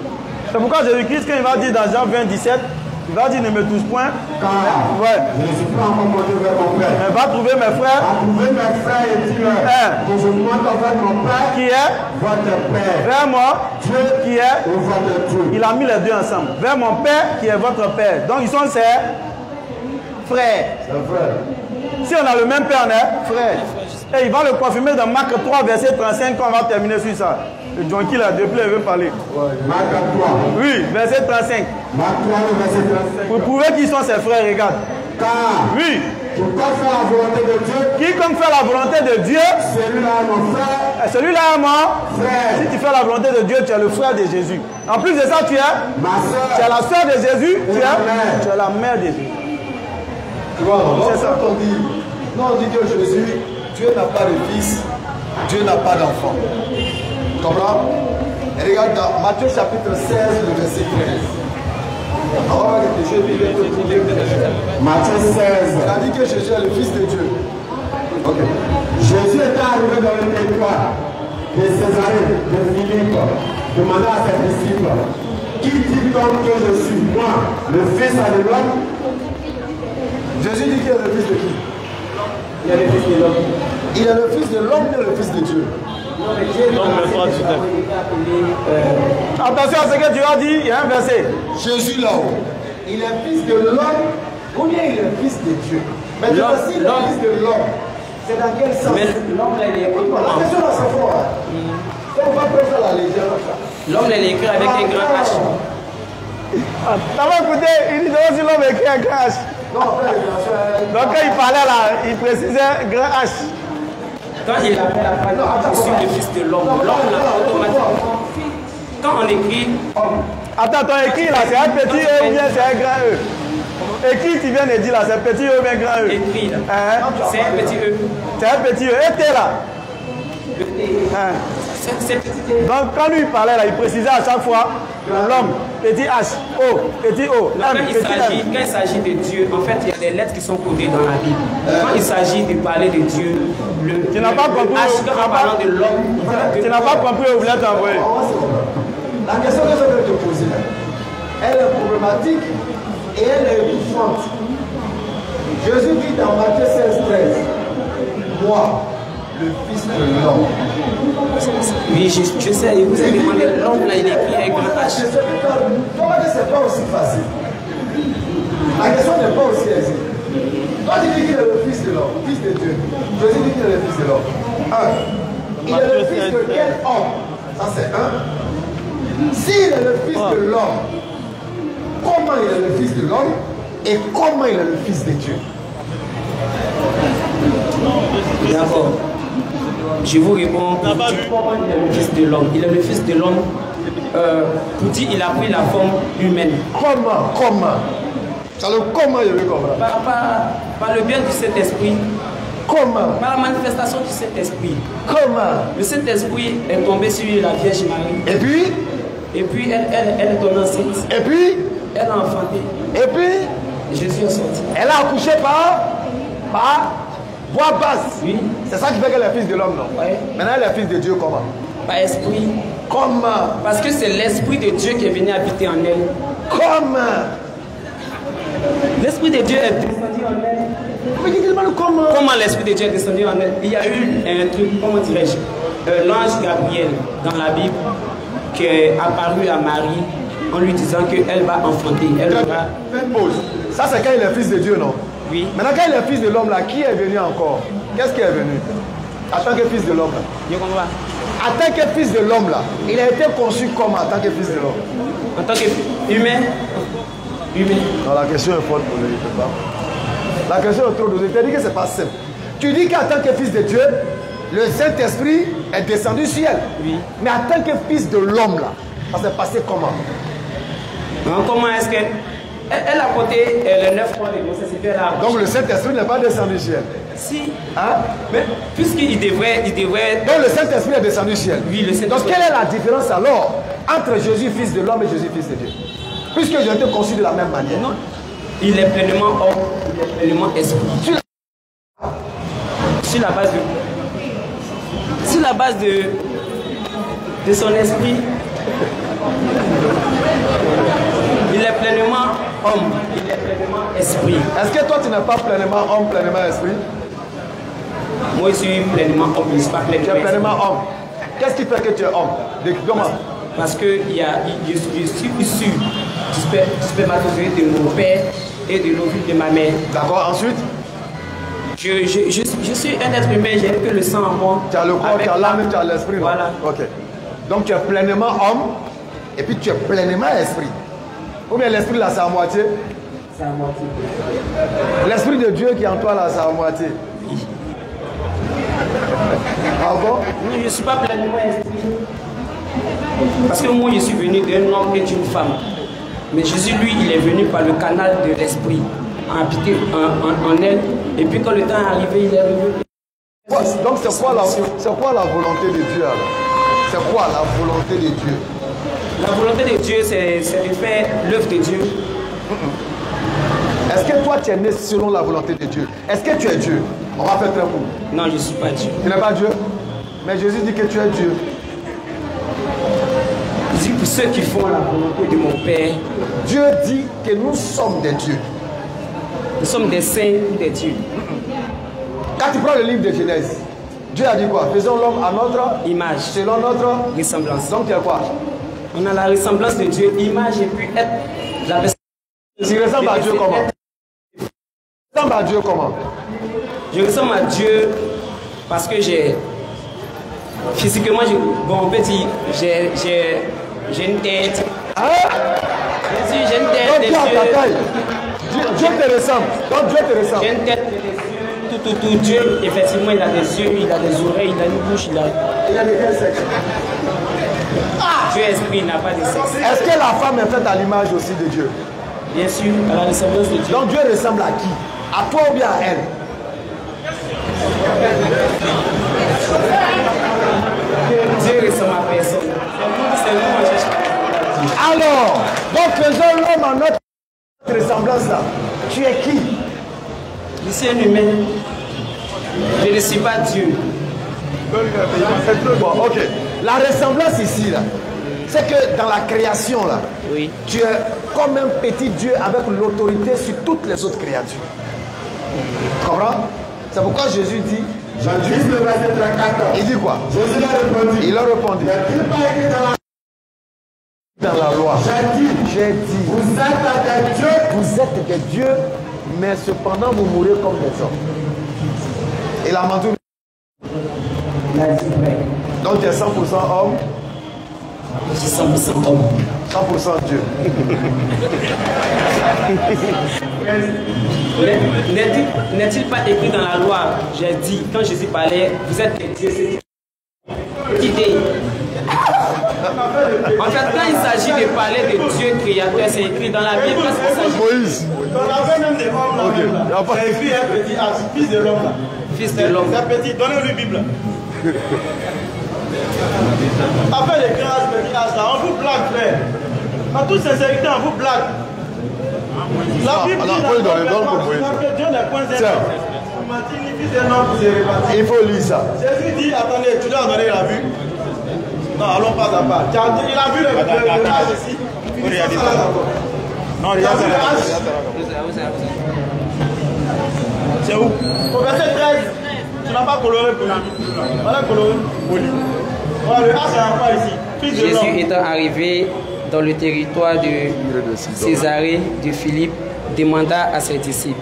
C'est pourquoi Jésus-Christ, quand il va dire dans Jean 20, 17, il va dire ne me touche point.
Car je ne suis pas encore monté vers mon Père.
Mais va trouver mes frères.
Va trouver mes frères et dis-leur que je monte vers mon Père.
Qui est
votre Père.
Vers moi.
Dieu
qui est
votre Dieu.
Il a mis les deux ensemble. Vers mon Père qui est votre Père. Donc ils sont ses frères. Si on a le même Père, on est frère. Et il va le confirmer dans Marc 3, verset 35, quand on va terminer sur ça. Le John qui l'a déplé, il veut parler.
Marc 3.
Oui, verset 35.
Marc 3, verset 35.
Pour prouver qu'ils sont ses frères, regarde.
Car
oui,
Quiconque fait la volonté de Dieu, celui-là est mon frère. Celui-là est mon frère. Si tu fais la volonté de Dieu, tu es le frère de Jésus. En plus de ça, tu es ma soeur. Tu es la soeur de Jésus, tu es la mère de Jésus.
Tu vois, c'est ça qu'on dit. Non, on dit que Jésus, Dieu n'a pas de fils, Dieu n'a pas d'enfant. Tu comprends? Et regarde dans Matthieu chapitre 16, le verset 13. Matthieu 16. Il a dit que Jésus est le fils de Dieu. Ok. Jésus est arrivé dans le territoire de Césarée, de Philippe, demanda à ses disciples, qui dit donc que je suis, moi, le fils de l'homme? Jésus dit qu'il est le fils de qui? Il est le fils de l'homme. Il est le fils de l'homme ou le fils de Dieu?
Attention à ce que tu as dit, il y a un verset.
Jésus là-haut, il est fils de l'homme ou bien il est fils de Dieu? Mais aussi il est fils de l'homme. C'est dans quel sens?
L'homme là il est écrit.
La question là c'est fort. On va pas faire la légende.
L'homme là il est écrit avec un grand H.
T'as pas écouté, il dit aussi l'homme écrit un grand H.
Non,
donc quand il parlait là, il précisait grand H.
Quand il appelle la femme, je suis le fils de l'homme. L'homme là, automatiquement. Quand on écrit.
Attends, ton écrit là, c'est un petit E ou bien c'est un grand E? Écrit, tu viens de dire là, c'est un petit E ou bien grand E?
Écrit là. C'est un petit E.
C'est un petit E. Et t'es là? Donc quand lui parlait là, il précisait à chaque fois l'homme, petit H, O, petit O.
Quand il s'agit de Dieu, en fait, il y a des lettres qui sont codées dans la Bible. Quand il s'agit de parler de Dieu,
tu n'as pas compris
H, quand on parle de l'homme,
tu n'as pas compris où vous voulez t'envoyer.
La question que je vais te poser, elle est problématique et elle est étouffante. Jésus dit dans Matthieu 16, 13, moi, le fils de l'homme.
Oui, je sais, vous avez demandé l'homme là, il est écrit avec grand H.
C'est pas aussi facile. La question n'est pas aussi aisée. Toi, tu dis qu'il est le fils de l'homme, fils de Dieu. Jésus dit qu'il est le fils de l'homme. Il est le fils de quel homme? Ça, c'est un. S'il est le fils de l'homme, comment il est le fils de l'homme et comment il est le fils de Dieu?
D'accord. Je vous réponds. Pourquoi il est le fils de l'homme? Il est le fils de l'homme. Pour dire, il a pris la forme humaine.
Comment? Alors comment il veut comprendre?
Par le bien du Saint-Esprit.
Comment?
Par la manifestation du Saint-Esprit.
Comment?
Le Saint-Esprit est tombé sur la Vierge Marie.
Et puis
elle est tombée enceinte.
Et puis
elle a enfanté.
Et puis
Jésus est sorti.
Elle a accouché par voie basse.
Oui.
C'est ça qui fait qu'elle est fils de l'homme, non?
Oui.
Maintenant elle est fils de Dieu comment?
Par esprit.
Comment?
Parce que c'est l'Esprit de Dieu qui est venu habiter en elle.
Comment?
L'Esprit de Dieu est descendu en elle.
Mais
comment l'Esprit de Dieu est descendu en elle? Il y a eu un truc, comment dirais-je, l'ange Gabriel dans la Bible qui est apparu à Marie en lui disant qu'elle va enfanter. Elle va...
Fais une pause. Ça c'est quand il est fils de Dieu, non?
Oui.
Maintenant quand il est fils de l'homme là, qui est venu encore? Qu'est-ce qui est venu? En tant que fils de l'homme là.
Je comprends.
En tant que fils de l'homme là, il a été conçu comment en tant que fils de l'homme?
En tant qu'humain.
Non, la question est forte pour lui, pas. La question est trop dosée. Tu as dit que c'est pas simple. Tu dis qu'en tant que fils de Dieu, le Saint-Esprit est descendu du ciel.
Oui.
Mais en tant que fils de l'homme là, ça s'est passé comment?
Comment est-ce que... Elle a porté les 9 mois de grossesse.
Donc le Saint-Esprit n'est pas descendu du ciel.
Si.
Hein?
Mais puisqu'il devrait...
Donc le Saint-Esprit est descendu du ciel.
Oui, le Saint-Esprit.
Donc quelle est la différence alors entre Jésus fils de l'homme et Jésus fils de Dieu? Puisque j'ai été conçu de la même manière.
Non. Il est pleinement homme, il est pleinement esprit. Sur la base de son esprit, il est pleinement homme, il est pleinement esprit.
Est-ce que toi tu n'es pas pleinement homme, pleinement esprit?
Moi je suis pleinement homme, je ne suis pas pleinement esprit.
Tu es pleinement homme. Qu'est-ce qui fait que tu es homme? Comment?
Parce que je suis issu du spermatozoïde de mon père et de l'ovule de ma mère.
D'accord, ensuite?
Je suis un être humain, j'ai que le sang en moi.
Tu as le corps, tu as l'âme, tu as l'esprit.
Voilà.
Ok. Donc tu es pleinement homme et puis tu es pleinement esprit. Ou bien l'esprit là c'est à moitié?
c'est à moitié.
L'Esprit de Dieu qui est en toi là, c'est à moitié. Ah bon?
Oui, je ne suis pas pleinement instruit. Parce que moi, je suis venu d'un homme et d'une femme. Mais Jésus, lui, il est venu par le canal de l'Esprit, habité en elle. Et puis quand le temps est arrivé, il est revenu.
Donc c'est quoi la volonté de Dieu alors? C'est quoi la volonté de Dieu?
La volonté de Dieu, c'est de faire l'œuvre de Dieu.
Est-ce que toi tu es né selon la volonté de Dieu? Est-ce que tu es Dieu? On va faire très court.
Non, je ne suis pas Dieu.
Tu n'es pas Dieu? Mais Jésus dit que tu es Dieu.
Il dit pour ceux qui font la volonté de mon Père.
Dieu dit que nous sommes des dieux.
Nous sommes des saints ou des dieux.
Quand tu prends le livre de Genèse, Dieu a dit quoi? Faisons l'homme à notre
image,
selon notre
ressemblance.
Donc tu es quoi?
On a la ressemblance de Dieu, image et puis être la personne.
Tu ressembles à Dieu comment? Tu ressembles à Dieu comment?
Je ressemble à Dieu parce que j'ai physiquement, bon, on peut dire, j'ai une tête.
Hein?
J'ai une tête, des yeux.
Dieu te ressemble. Donc Dieu te ressemble.
J'ai une tête, tout. Dieu, effectivement, il a des yeux, il a des oreilles, il a une bouche, il a des sexe. Dieu esprit, il n'a pas de sexe.
Est-ce que la femme est faite à l'image aussi de Dieu?
Bien sûr, à la ressemblance de Dieu.
Donc Dieu ressemble à qui? À toi ou bien à elle?
Dieu ressemble à personne. C'est nous, on cherche.
Alors, donc faisons l'homme à notre ressemblance là. Tu es qui?
Je suis un humain. Je ne suis pas Dieu.
Bon, ok. La ressemblance ici là, c'est que dans la création là,
oui,
tu es comme un petit Dieu avec l'autorité sur toutes les autres créatures. Tu comprends? C'est pourquoi Jésus dit,
Jean 10, le verset 34.
Il dit quoi?
Jésus a répondu.
Il a répondu. Dans la loi. J'ai dit.
Vous êtes des dieux.
Vous êtes des dieux, mais cependant vous mourrez comme des hommes. Il a menti. Donc tu es 100% homme.
Je suis 100% homme.
100% Dieu.
N'est-il pas écrit dans la loi? J'ai dit, quand Jésus parlait, vous êtes des dieux. Idée. En fait, quand il s'agit de parler de Dieu créateur, c'est écrit dans la Bible.
Moïse.
Dans la veine même des hommes, là, c'est écrit un petit H, fils de l'homme.
Fils de l'homme.
C'est petit, donnez-lui Bible. Après les grands petits H, là, on vous blague, frère. En toute sincérité, on vous blague. La Bible dit que Dieu n'est point zéro.
Il faut lire ça.
Jésus dit, attendez, tu dois donner la vue. Non, allons pas à part. Il a vu le H ici. Non, regarde ça. C'est où? Au verset 13, tu n'as pas coloré poli. Voilà coloré poli. Voilà, le H c'est encore ici. Fils de l'homme.
Jésus étant arrivé dans le territoire de Césarée de Philippe, demanda à ses disciples,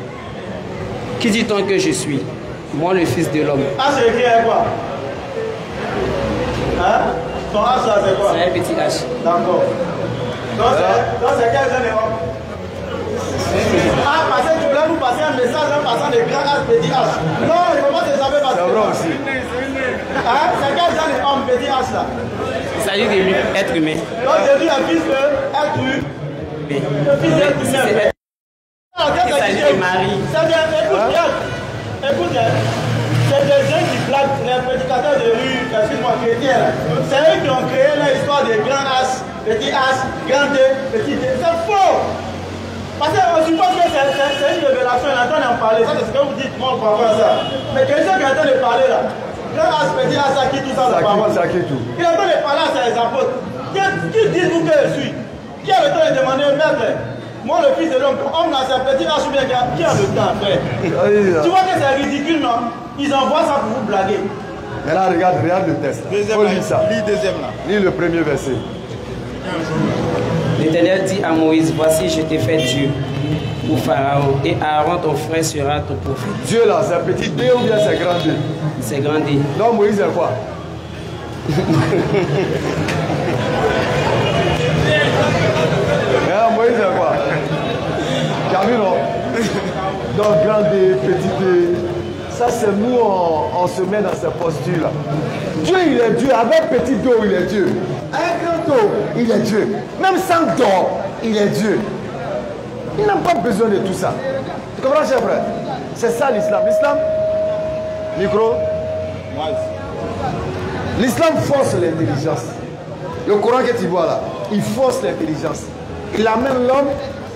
qui dit-on que je suis? Moi, le Fils de l'homme.
H c'est écrit avec quoi? Hein? Ton H là c'est quoi?
C'est un petit H.
D'accord. Donc c'est quel genre de homme? Ah, parce que tu voulais nous passer un message en passant des grands H, petit H. Non, il ne faut pas te savoir parce que.
C'est vrai aussi.
Hein? C'est quel genre de homme, petit H là?
Il s'agit d'être humain.
Donc Jésus est fils d'être humain. Le fils d'être humain.
Il s'agit de Marie.
Écoute, c'est des gens qui blaguent, les prédicateurs de rue, excuse-moi, chrétiens. C'est eux qui ont créé l'histoire des grands H, petits H, grand D, petit D. C'est faux! Parce qu'on suppose que c'est une révélation, il entend en parler. Ça, c'est ce que vous dites, moi, on ne pas ça. Mais quelqu'un qui entend de parler là, grand H, petit H, ça qui tout ça, c'est pas mal. Il entend de parler à ses apôtres. Qui dites-vous que je suis? Qui a le temps de demander, maître? Moi, le fils de l'homme, homme là, c'est un petit H ou bien qui a le temps, frère? Tu vois que c'est ridicule, non? Ils envoient ça pour vous blaguer.
Mais là, regarde le texte.
Deuxième là, lis deuxième là.
Lis le premier verset.
L'Éternel dit à Moïse, voici, je t'ai fait Dieu pour Pharaon, et Aaron, ton frère, sera ton prophète.
Dieu là, c'est un petit D ou bien c'est grand D?
C'est grand D.
Non, Moïse est quoi? Moïse est quoi? Tu as vu non? c'est nous, on se met dans cette posture-là. Dieu, il est Dieu. Avec petit dos, il est Dieu. Avec grand dos, il est Dieu. Même sans dos, il est Dieu. Il n'a pas besoin de tout ça. Tu comprends, cher frère? C'est ça l'islam. L'islam, micro. L'islam force l'intelligence. Le Coran que tu vois là, il force l'intelligence. Il amène l'homme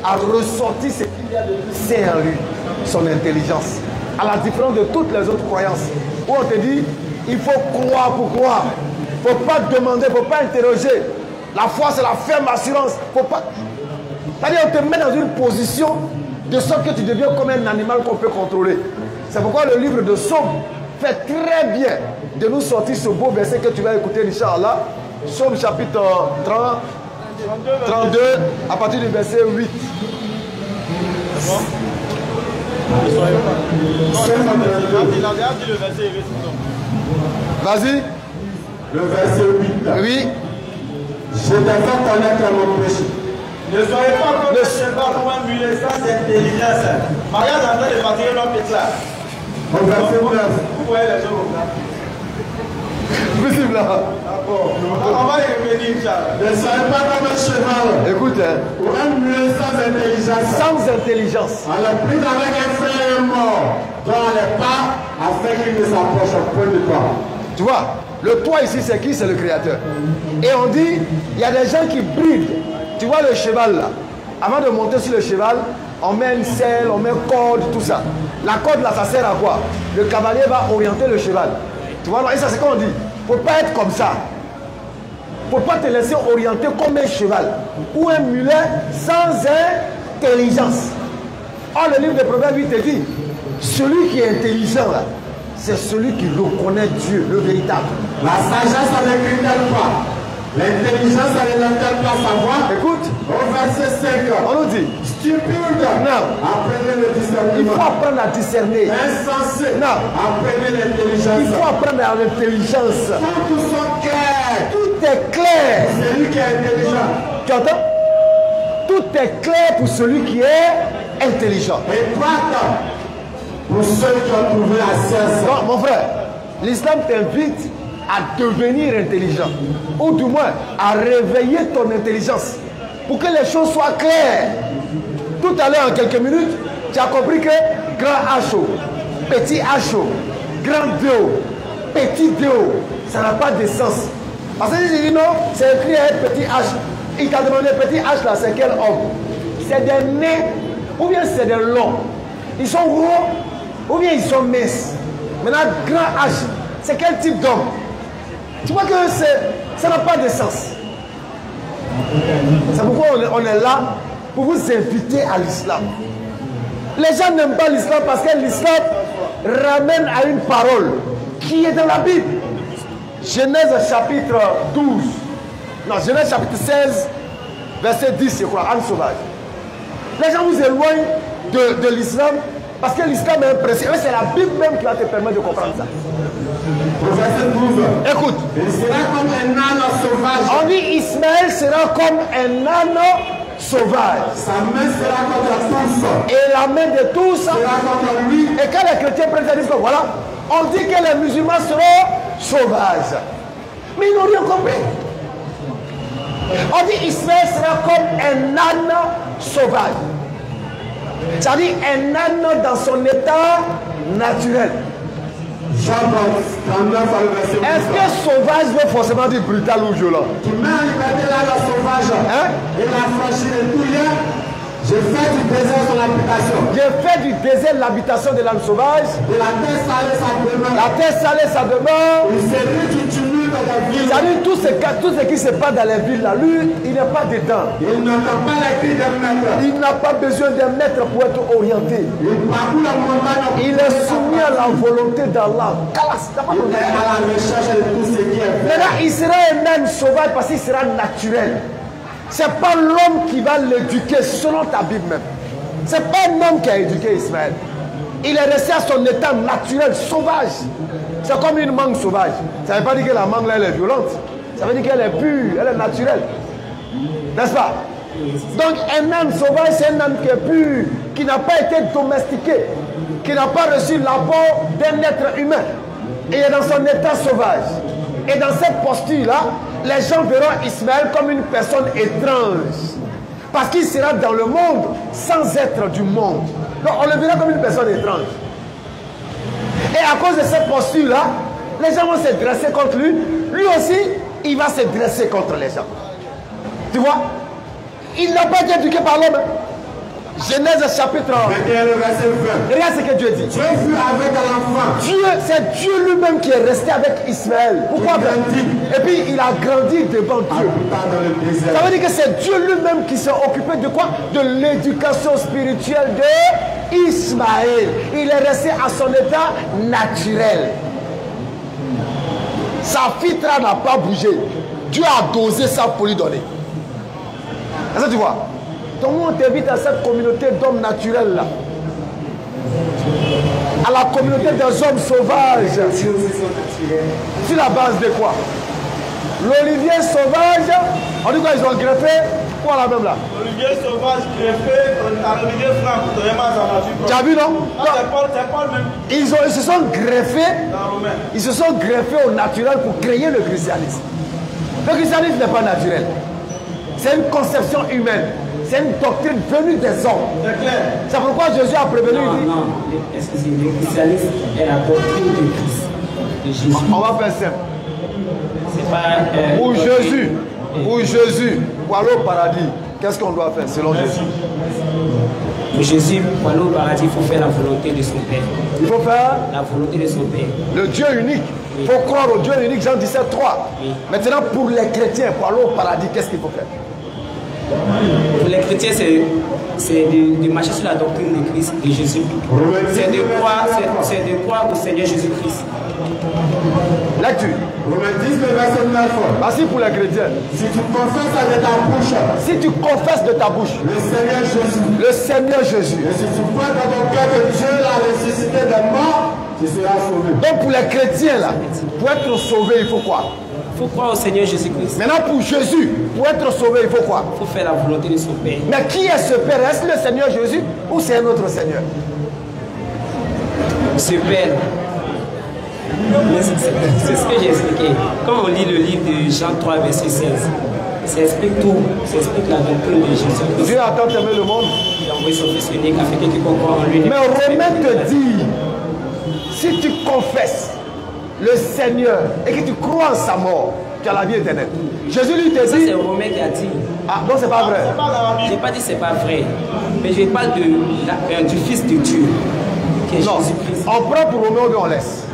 à ressortir ce qu'il y a de plus sain en lui, son intelligence. À la différence de toutes les autres croyances, où on te dit, il faut croire pour croire. Il ne faut pas demander, il ne faut pas interroger. La foi, c'est la ferme assurance. Faut pas... C'est-à-dire, on te met dans une position de sorte que tu deviens comme un animal qu'on peut contrôler. C'est pourquoi le livre de Somme fait très bien de nous sortir ce beau verset que tu vas écouter, Inch'Allah. Somme chapitre 32, à partir du verset 8. Vas-y.
Le verset 8.
Oui.
Je t'ai fait connaître mon péché.
Ne soyez pas comme le cheval ou un mulet sans intelligence. Maria est en train de fatiguer l'homme est là.
Au verset 9.
Vous voyez les choses comme ça.
Possible là.
D'accord. On va y revenir, Charles.
Ne soyez pas comme un cheval.
Écoute,
ou un mulet sans intelligence.
Sans intelligence.
On l'a pris avec un frère mort, dont on n'est pas afin qu'il ne s'approche au point de toi.
Tu vois, le toit ici, c'est qui? C'est le Créateur. Et on dit, il y a des gens qui brident. Tu vois le cheval là. Avant de monter sur le cheval, on met une selle, on met une corde, tout ça. La corde là, ça sert à quoi? Le cavalier va orienter le cheval. Tu vois, et ça c'est comme on dit. Il ne faut pas être comme ça. Il ne faut pas te laisser orienter comme un cheval ou un mulet sans intelligence. Or, le livre de Proverbes, il te dit, celui qui est intelligent là, c'est celui qui reconnaît Dieu, le véritable.
La sagesse, ça ne critère pas. L'intelligence, ça ne l'entend pas savoir.
Écoute,
au verset 5,
on nous dit,
stupide,
non.
Apprenez le discernement.
Il faut apprendre à discerner.
Insensé,
non.
Apprenez l'intelligence.
Il faut apprendre à l'intelligence.
Tout son clair.
Tout est clair.
C'est lui qui est intelligent.
Tu entends? Tout est clair pour celui qui est intelligent.
Et toi, pour ceux qui ont trouvé la science.
Non, mon frère, l'islam t'invite à devenir intelligent. Ou du moins, à réveiller ton intelligence. Pour que les choses soient claires. Tout à l'heure, en quelques minutes, tu as compris que grand HO, petit HO, grand DO, petit DO, ça n'a pas de sens. Parce que si dit non, c'est écrit un petit H. Il t'a demandé petit H là, c'est quel homme? C'est des nez, ou bien c'est des longs. Ils sont gros, ou bien ils sont minces. Maintenant, grand H, c'est quel type d'homme? Tu vois que ça n'a pas de sens. C'est pourquoi on est là pour vous inviter à l'islam. Les gens n'aiment pas l'islam parce que l'islam ramène à une parole qui est dans la Bible. Genèse chapitre 12. Non, Genèse chapitre 16, verset 10, je crois, âne sauvage. Les gens vous éloignent de l'islam parce que l'islam est un principe. C'est la Bible même qui va te permettre de comprendre ça. Écoute.
Il sera comme un âne sauvage.
On dit Ismaël sera comme un âne sauvage.
Sa main sera contre tous.
Et la main de tous
sera contre lui.
Et quand les chrétiens prennent ça, disent que voilà, on dit que les musulmans seront sauvages. Mais ils n'ont rien compris. On dit Ismaël sera comme un âne sauvage. C'est-à-dire un âne dans son état naturel. Est-ce que sauvage veut forcément dire brutal ou violent?
Tu mets en liberté l'âne sauvage.
Hein?
Il a franchi le tout lien. J'ai fait du désert son habitation.
J'ai fait du désert l'habitation de l'âne sauvage.
De la terre salée sa demeure.
La terre salée sa demeure.
C'est lui qui tue dans la ville.
C'est-à-dire tout ce qui se passe dans les villes là, lui, il n'est pas dedans.
Il n'entend pas les cris d'un maître.
Il n'a pas besoin d'un maître pour être orienté.
Il parcourt la montagne.
Il est soumis à la volonté d'Allah.
Il est à la recherche de tout ce qui est fait.
Maintenant, il sera un âne sauvage parce qu'il sera naturel. Ce n'est pas l'homme qui va l'éduquer selon ta Bible même. Ce n'est pas un homme qui a éduqué Ismaël. Il est resté à son état naturel, sauvage. C'est comme une mangue sauvage. Ça ne veut pas dire que la mangue là, elle est violente. Ça veut dire qu'elle est pure, elle est naturelle. N'est-ce pas? Donc un âne sauvage, c'est un âne qui est pur, qui n'a pas été domestiqué. qui n'a pas reçu l'apport d'un être humain. Et est dans son état sauvage. Et dans cette posture-là, les gens verront Ismaël comme une personne étrange. Parce qu'il sera dans le monde sans être du monde. Donc on le verra comme une personne étrange. Et à cause de cette posture-là, les gens vont se dresser contre lui. Lui aussi, il va se dresser contre les gens. Tu vois? Il n'a pas été éduqué par l'homme. Genèse chapitre 1. Regarde ce que Dieu dit.
Dieu fut avec l'enfant.
C'est Dieu lui-même qui est resté avec Ismaël. Pourquoi? Et puis il a grandi devant Dieu. Ça veut dire que c'est Dieu lui-même qui s'est occupé de quoi? De l'éducation spirituelle de Ismaël. Il est resté à son état naturel. Sa fitra n'a pas bougé. Dieu a dosé ça pour lui donner. Est-ce que tu vois? Donc on t'invite à cette communauté d'hommes naturels là. À la communauté des hommes sauvages. Sur la base de quoi? L'olivier sauvage, on dit quoi, ils ont greffé? Quoi la même là?
L'olivier sauvage greffé à l'olivier franc.
Tu as vu non?
C'est pas le même.
Ils se sont greffés. Ils se sont greffés au naturel pour créer le christianisme. Le christianisme n'est pas naturel. C'est une conception humaine. C'est une doctrine venue des hommes.
C'est clair.
C'est pourquoi Jésus a prévenu.
Non, excusez-moi, le christianisme est la doctrine de Christ. De Jésus.
On va faire simple.
C'est pas.
Pour Jésus, pour aller au paradis, qu'est-ce qu'on doit faire selon Jésus?
Pour Jésus, pour aller au paradis, il faut faire la volonté de son Père.
Il faut faire
la volonté de son Père.
Le Dieu unique. Il faut croire au Dieu unique, Jean 17, 3. Oui. Maintenant, pour les chrétiens, pour aller au paradis, qu'est-ce qu'il faut faire?
Pour les chrétiens, c'est de marcher sur la doctrine de Christ, de Jésus. C'est de croire au Seigneur Jésus-Christ.
Lecture.
Romains 10, le verset 9.
Voici pour les chrétiens.
Si tu confesses de ta bouche.
Si tu confesses de ta bouche.
Le Seigneur Jésus.
Le Seigneur Jésus.
Et si tu crois dans ton cœur que Dieu l'a ressuscité des morts, tu seras sauvé.
Donc pour les chrétiens là, pour être sauvé, il faut quoi?
Il faut croire au Seigneur Jésus-Christ.
Maintenant pour Jésus, pour être sauvé, il faut quoi?
Il faut faire la volonté de son Père.
Mais qui est ce Père? Est-ce le Seigneur Jésus ou c'est un autre Seigneur?
Ce Père. C'est ce que j'ai expliqué. Quand on lit le livre de Jean 3, verset 16, ça explique tout. Ça explique la doctrine de Jésus.
Dieu a tant aimé le monde.
Il a envoyé son Fils unique afin que quiconque croit en lui.
Mais Romain te dit, si tu confesses le Seigneur et que tu crois en sa mort, tu as la vie éternelle. Jésus lui te dit.
C'est Romain qui a dit.
Ah, donc c'est pas vrai.
Je n'ai pas dit c'est pas vrai. Mais je parle du Fils de Dieu. Qui est Jésus-Christ.
On prend pour Romain ou on laisse?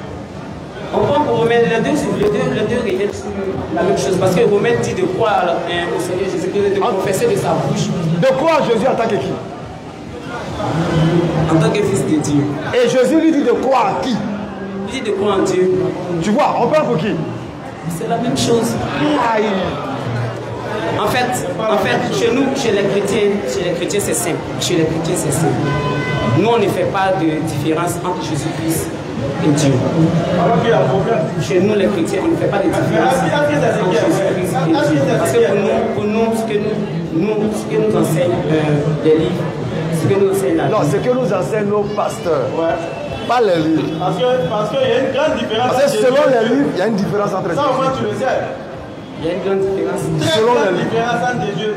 On prend pour Romain, les deux reviennent sur la même chose. Parce que Romain dit de croire au Seigneur Jésus-Christ, de confesser de sa bouche.
De croire à Jésus en tant que qui?
En tant que Fils de Dieu.
Et Jésus lui dit de croire à qui?
Il dit de croire en Dieu.
Tu vois, on prend pour qui?
C'est la même chose.
Aïe.
En fait, chez nous, chez les chrétiens, c'est simple. Chez les chrétiens, c'est simple. Nous, on ne fait pas de différence entre Jésus-Christ et Dieu. Chez nous, les chrétiens, on ne fait pas de différence entre Jésus-Christ et Dieu. Parce que pour nous, ce que nous enseignent les livres, ce que nous enseignent la Bible.
Non, ce que nous enseignent nos pasteurs. Ouais. Pas les livres.
Parce qu'il y a une grande différence.
Parce que selon les livres, il y a une différence entre les
livres. Ça, au moins, tu le sais.
Il y a une grande différence.
Selon les livres.
Différence entre Dieu.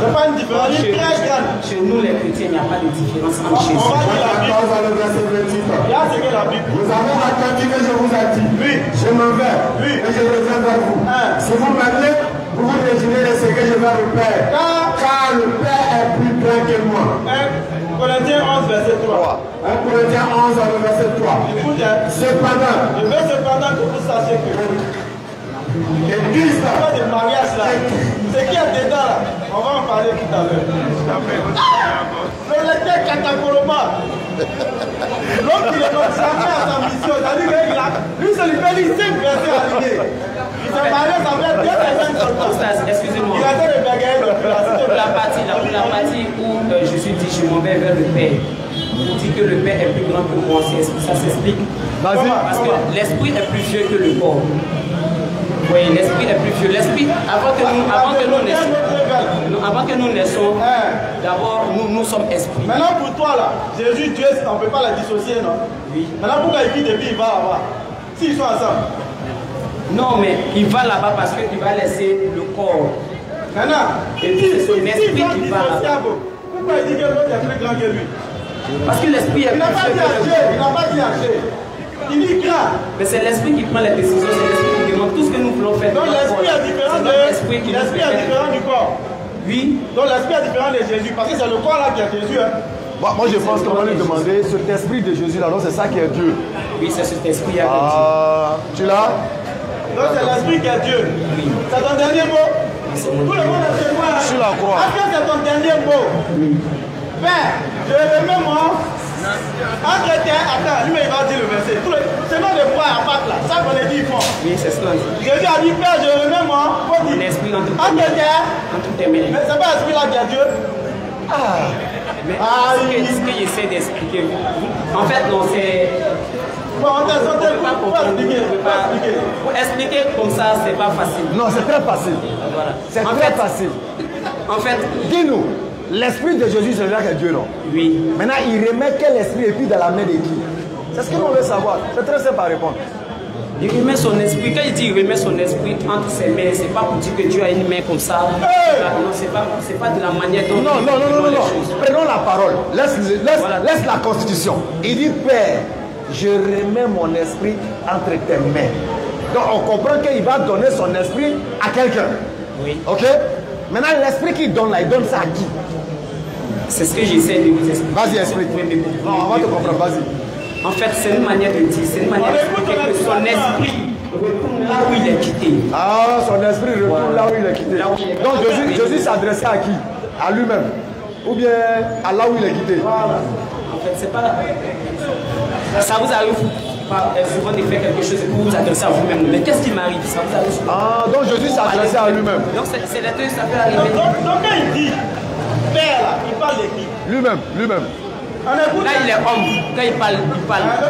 C'est pas une différence très grande.
Chez nous, les chrétiens, il n'y a pas de différence entre Jésus.
On va dire la Bible. Il y a ce que la Bible.
Vous avez entendu que je vous ai dit.
Oui.
Je m'en vais. Oui. Et je reviens vers vous. Si vous m'appelez, vous vous déjeunerez ce que je vais vous faire. Car le Père est plus grand que moi.
Corinthiens 11, verset 3.
1 Corinthiens 11, verset 3.
Écoute,
cependant,
je veux cependant que vous sachiez que
l'Église
de mariage là, ce qui est dedans là, on va en parler tout à l'heure. Le lecteur catacoloba. L'homme qui ne commence jamais à sa mission, c'est-à-dire que lui, ça lui fait dire 5 versets à l'idée. Il s'est marié, ça fait 2 personnes seulement.
Excusez-moi.
Il a été le bagaille de
pour la partie où Jésus dit je m'en vais vers le Père. Il dit que le Père est plus grand que moi. Ça s'explique. Parce que l'esprit est plus vieux que le corps. Oui, l'esprit est plus vieux. L'esprit, avant que nous naissions. avant que nous naissons, d'abord nous sommes esprits.
Maintenant pour toi là, Jésus, Dieu, on ne peut pas la dissocier, non? Oui. Maintenant pourquoi il quitte et puis il va là-bas? S'ils sont ensemble.
Non, mais il va là-bas parce qu'il va laisser le corps.
Maintenant,
et puis c'est son esprit qui va là-bas.
Pourquoi il dit que l'autre est plus grand que lui?
Parce que l'esprit est
plus grand que lui. Il n'a pas dit Haché. Il dit grand.
Mais c'est l'esprit qui prend les décisions, c'est l'esprit qui demande tout ce que nous voulons faire.
Donc l'esprit est différent du corps.
Oui.
Donc l'esprit est différent de Jésus parce que c'est le corps là qui est Jésus. Hein.
Moi je pense qu'on va lui demander cet esprit de Jésus là, non, c'est ça qui est Dieu.
Oui, c'est cet esprit là.
Tu l'as?
Donc c'est l'esprit qui est Dieu. Oui. C'est ton dernier mot? Tout le monde est chez moi.
Sur la croix.
Est-ce que c'est ton dernier mot? Oui. Père, je remets moi. Entre terre, attends, lui il va dire le verset. C'est pas de foi à part là. Ça qu'on a dit, ils font.
Oui, c'est cela.
Jésus a dit, Père, je remets moi.
Mon esprit entre
terre.
tes mains.
Mais c'est pas l'esprit là qui est Dieu.
Mais ce que j'essaie d'expliquer, en fait, non, c'est.
Bon,
pour expliquer comme ça, c'est pas facile.
Non, c'est très facile.
Voilà.
C'est très facile.
En fait,
dis-nous, l'esprit de Jésus, c'est là que Dieu, non?
Oui.
Maintenant, il remet quel esprit et puis dans la main de qui? C'est ce que l'on veut savoir. C'est très simple à répondre.
Il remet son esprit. Quand il dit il remet son esprit entre ses mains, c'est pas pour dire que Dieu a une main comme ça. Non, c'est pas de la manière dont
non. Prenons la parole. Laisse la constitution. Il dit, Père, je remets mon esprit entre tes mains. Donc on comprend qu'il va donner son esprit à quelqu'un.
Oui.
Ok? Maintenant, l'esprit qu'il donne là, il donne ça à qui?
C'est ce que j'essaie de vous expliquer.
Vas-y, explique. Non, on va te comprendre, vas-y.
En fait, c'est une manière de dire, c'est une manière d'expliquer que son esprit retourne là où il est quitté.
Ah, son esprit retourne là où il est quitté. Donc Jésus s'adressait à qui? À lui-même. Ou bien à là où il est quitté.
Voilà. En fait, c'est pas... Ça vous arrive souvent de faire quelque chose et vous vous adressez à vous-même. Mais qu'est-ce qui m'arrive? Ça vous arrive souvent.
Ah, donc Jésus s'adressait à lui-même.
Donc c'est les deux, ça peut arriver.
Donc quand il dit Père là, il parle de qui?
Lui-même.
Là il est homme, quand il parle.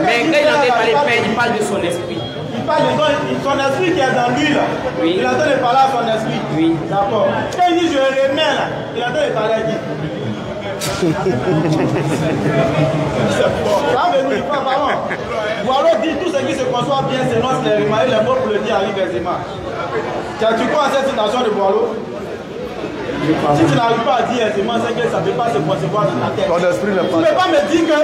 Mais quand il entend parler Père, il parle de son esprit.
Il parle de son esprit qui est dans lui là.
Oui.
Il entend parler à son esprit.
Oui.
D'accord. Quand il dit je remets là, il entend parler à qui? Boileau dit tout ce qui se conçoit bien selon les rimes, les mots pour le dire arrive aisément. Tu crois à cette citation de Boileau? Si tu n'arrives pas à dire aisément, c'est que ça ne peut pas se concevoir dans ta tête.
Ton esprit n'est pas.
Tu ne peux pas me dire que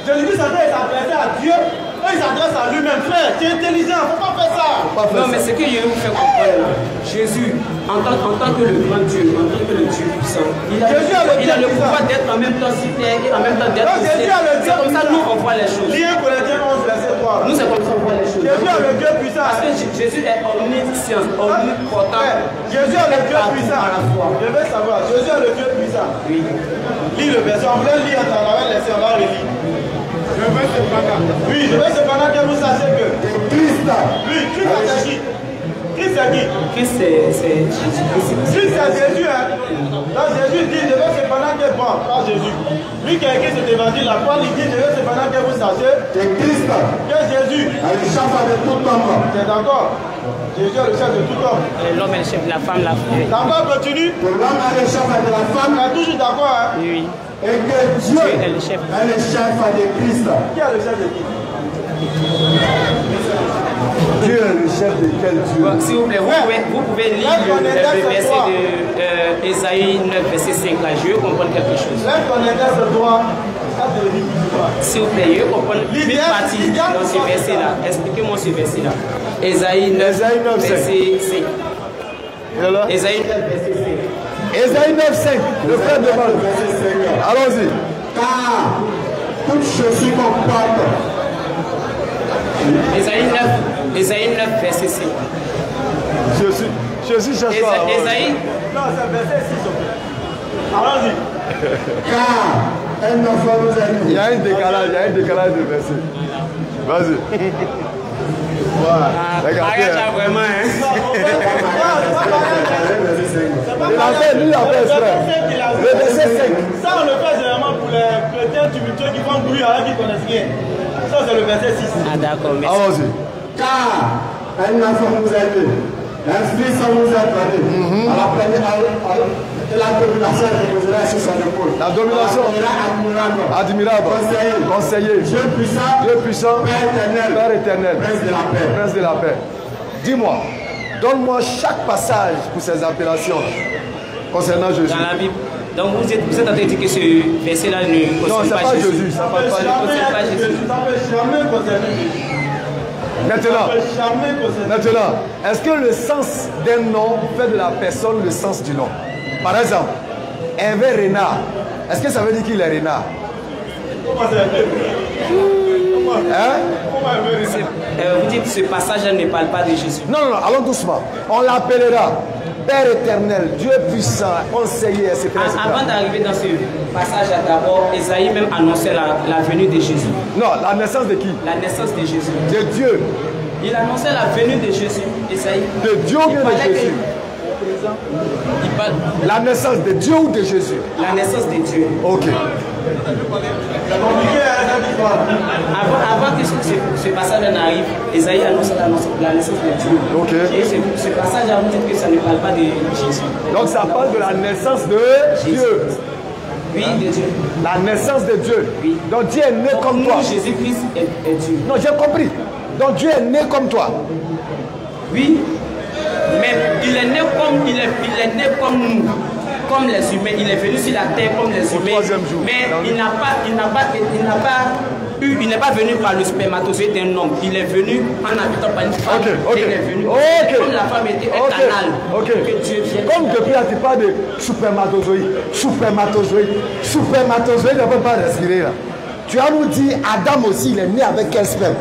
Jésus s'adresse à Dieu et il s'adresse à lui-même. Frère, tu es intelligent, il ne faut pas faire ça.
Non, mais ce que je vais vous faire comprendre là, Jésus, en tant que le grand Dieu, en tant que le Dieu puissant, il a le pouvoir d'être en même temps sur terre et en même temps d'être sur terre. C'est comme ça nous on voit les choses.
Lire Corinthiens 11, verset 3.
Nous c'est comme ça on voit les choses.
Jésus est le Dieu puissant.
Parce que Jésus est omniscient, omnipotent.
Jésus est le Dieu puissant. Je veux savoir, Jésus est le Dieu puissant.
Oui.
Lis le verset, on voulait lire, on l'avait laissé, on va relire. Oui, je veux cependant que vous sachiez que Christ, oui, Christ c'est qui? Christ c'est qui?
Christ c'est Jésus.
Christ c'est Jésus, hein? Donc Jésus dit, je veux cependant que, bon, pas Jésus. Lui qui a écrit cet évangile, la Paul il dit, je veux cependant que vous sachiez que Christ, que Jésus est le chef de tout homme. Tu es d'accord? Jésus est le chef de tout homme.
L'homme est le chef de la femme, la femme.
D'accord, continue. L'homme est le chef de la femme. Tu es toujours d'accord, hein?
Oui.
Et que Dieu est le chef de Christ. Qui est le chef de qui?
Dieu est le chef de quel Dieu?
Bon, s'il vous plaît, vous pouvez lire le verset de Ésaïe 9, verset 5 là. Je veux comprendre quelque chose. S'il vous plaît, je veux comprendre une partie dans ce verset là. Expliquez-moi ce verset là. Ésaïe 9, verset 5. Ésaïe 9, verset 5.
Ésaïe 9, 5. Le frère demande. Allons-y.
Car toute chose comporte.
Ésaïe 9, verset 5.
Je suis chercheur.
Ésaïe.
Non, c'est verset 6. Allons-y.
Car un enfant nous a dit.
Il y a un décalage de verset. Vas-y. Voilà.
Regarde vraiment, hein.
Il a fait exprès. Le verset 5.
Ça, on le fait généralement pour les chrétiens tumultueux qui font bruit alors qu'ils ne connaissent rien. Ça, c'est le verset 6.
Ah, d'accord, merci.
Allons-y.
Car un enfant nous a dit. Un fils nous a donné. Et la domination reposera sur son épaule.
La domination admirable. Conseiller. Dieu puissant. Père éternel. Prince de la paix. Dis-moi, donne-moi chaque passage pour ces appellations concernant Jésus.
Dans la Bible. Donc vous êtes en train de dire que ce verset-là ne concerne pas Jésus.
Jésus. Ça ne parle pas Jésus. Maintenant, est-ce que le sens d'un nom fait de la personne le sens du nom? Par exemple, Hervé Renard, est-ce que ça veut dire qu'il est Renard?
Vous dites que ce passage ne parle pas de Jésus.
Non, allons doucement. On l'appellera Père éternel, Dieu puissant, conseiller, etc.
Avant d'arriver dans ce passage, d'abord, Esaïe même annonçait la venue de Jésus.
Non, la naissance de qui?
La naissance de Jésus.
De Dieu.
Il annonçait la venue de Jésus, Esaïe.
De Dieu ou de Jésus? La naissance de Dieu ou de Jésus?
La naissance de Dieu.
Ok.
Avant que ce passage n'arrive, Esaïe annonce la naissance de Dieu.
Ok.
Et ce passage, vous dites que ça ne parle pas de Jésus.
Donc ça parle de la naissance de Dieu.
Oui, de Dieu.
La naissance de Dieu.
Oui.
Donc Dieu est né comme toi.
Jésus-Christ est Dieu.
Non, j'ai compris. Donc Dieu est né comme toi.
Oui. Mais il est né comme nous, comme les humains. Il est venu sur la terre comme les humains. Mais il n'est pas venu par le spermatozoïde d'un homme. Il est venu en habitant par une femme. Il est venu comme la femme était un canal. Que Dieu vienne.
Comme depuis là, tu parles de spermatozoïde. Spermatozoïde ne peut pas respirer là. Tu as nous dit Adam aussi, il est né avec quel sperme?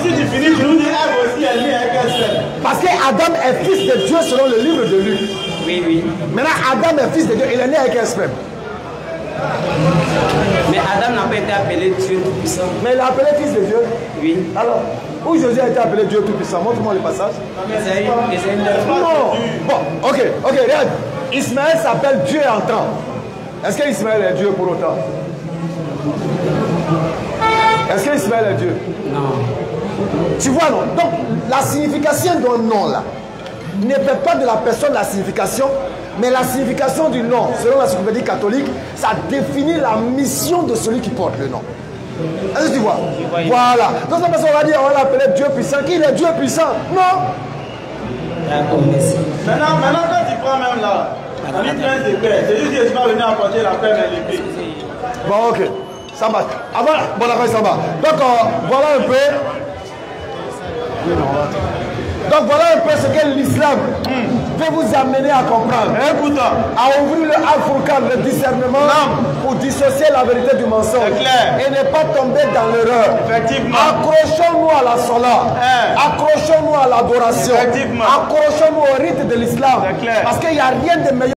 Si tu finis, tu nous dis Ève aussi, elle est né avec quel sperme?
Parce que Adam est fils de Dieu selon le livre de Luc.
Oui.
Maintenant, Adam est fils de Dieu, il est né avec quel sperme?
Mais Adam n'a pas été appelé Dieu Tout-Puissant.
Mais il est appelé fils de Dieu?
Oui.
Alors, où Jésus a été appelé Dieu Tout-Puissant? Montre-moi le passage. Non. Bon, ok, regarde. Ismaël s'appelle Dieu entrant. Est-ce que Ismaël est Dieu pour autant? Est-ce que Ismaël est Dieu?
Non.
Tu vois, non? Donc, la signification d'un nom, là, ne fait pas de la personne la signification, mais la signification du nom, selon la Encyclopédie catholique, ça définit la mission de celui qui porte le nom. Est-ce que tu vois? Voilà. Donc, cette personne va dire, on va l'appeler Dieu puissant. Qui est Dieu puissant? Non.
Maintenant, quand tu prends même là, on dit prince de paix. C'est juste que tu vas venir apporter la paix dans l'épée.
Bon, ok. Ça marche. Avant, bon, d'accord, ça va. Donc, voilà un peu. Donc, voilà un peu ce que l'islam veut vous amener à comprendre. À ouvrir le Al-Furqan, le discernement, pour dissocier la vérité du mensonge. Et ne pas tomber dans l'erreur. Accrochons-nous à la salat. Accrochons-nous à l'adoration. Accrochons-nous au rite de l'islam. Parce qu'il n'y a rien de meilleur.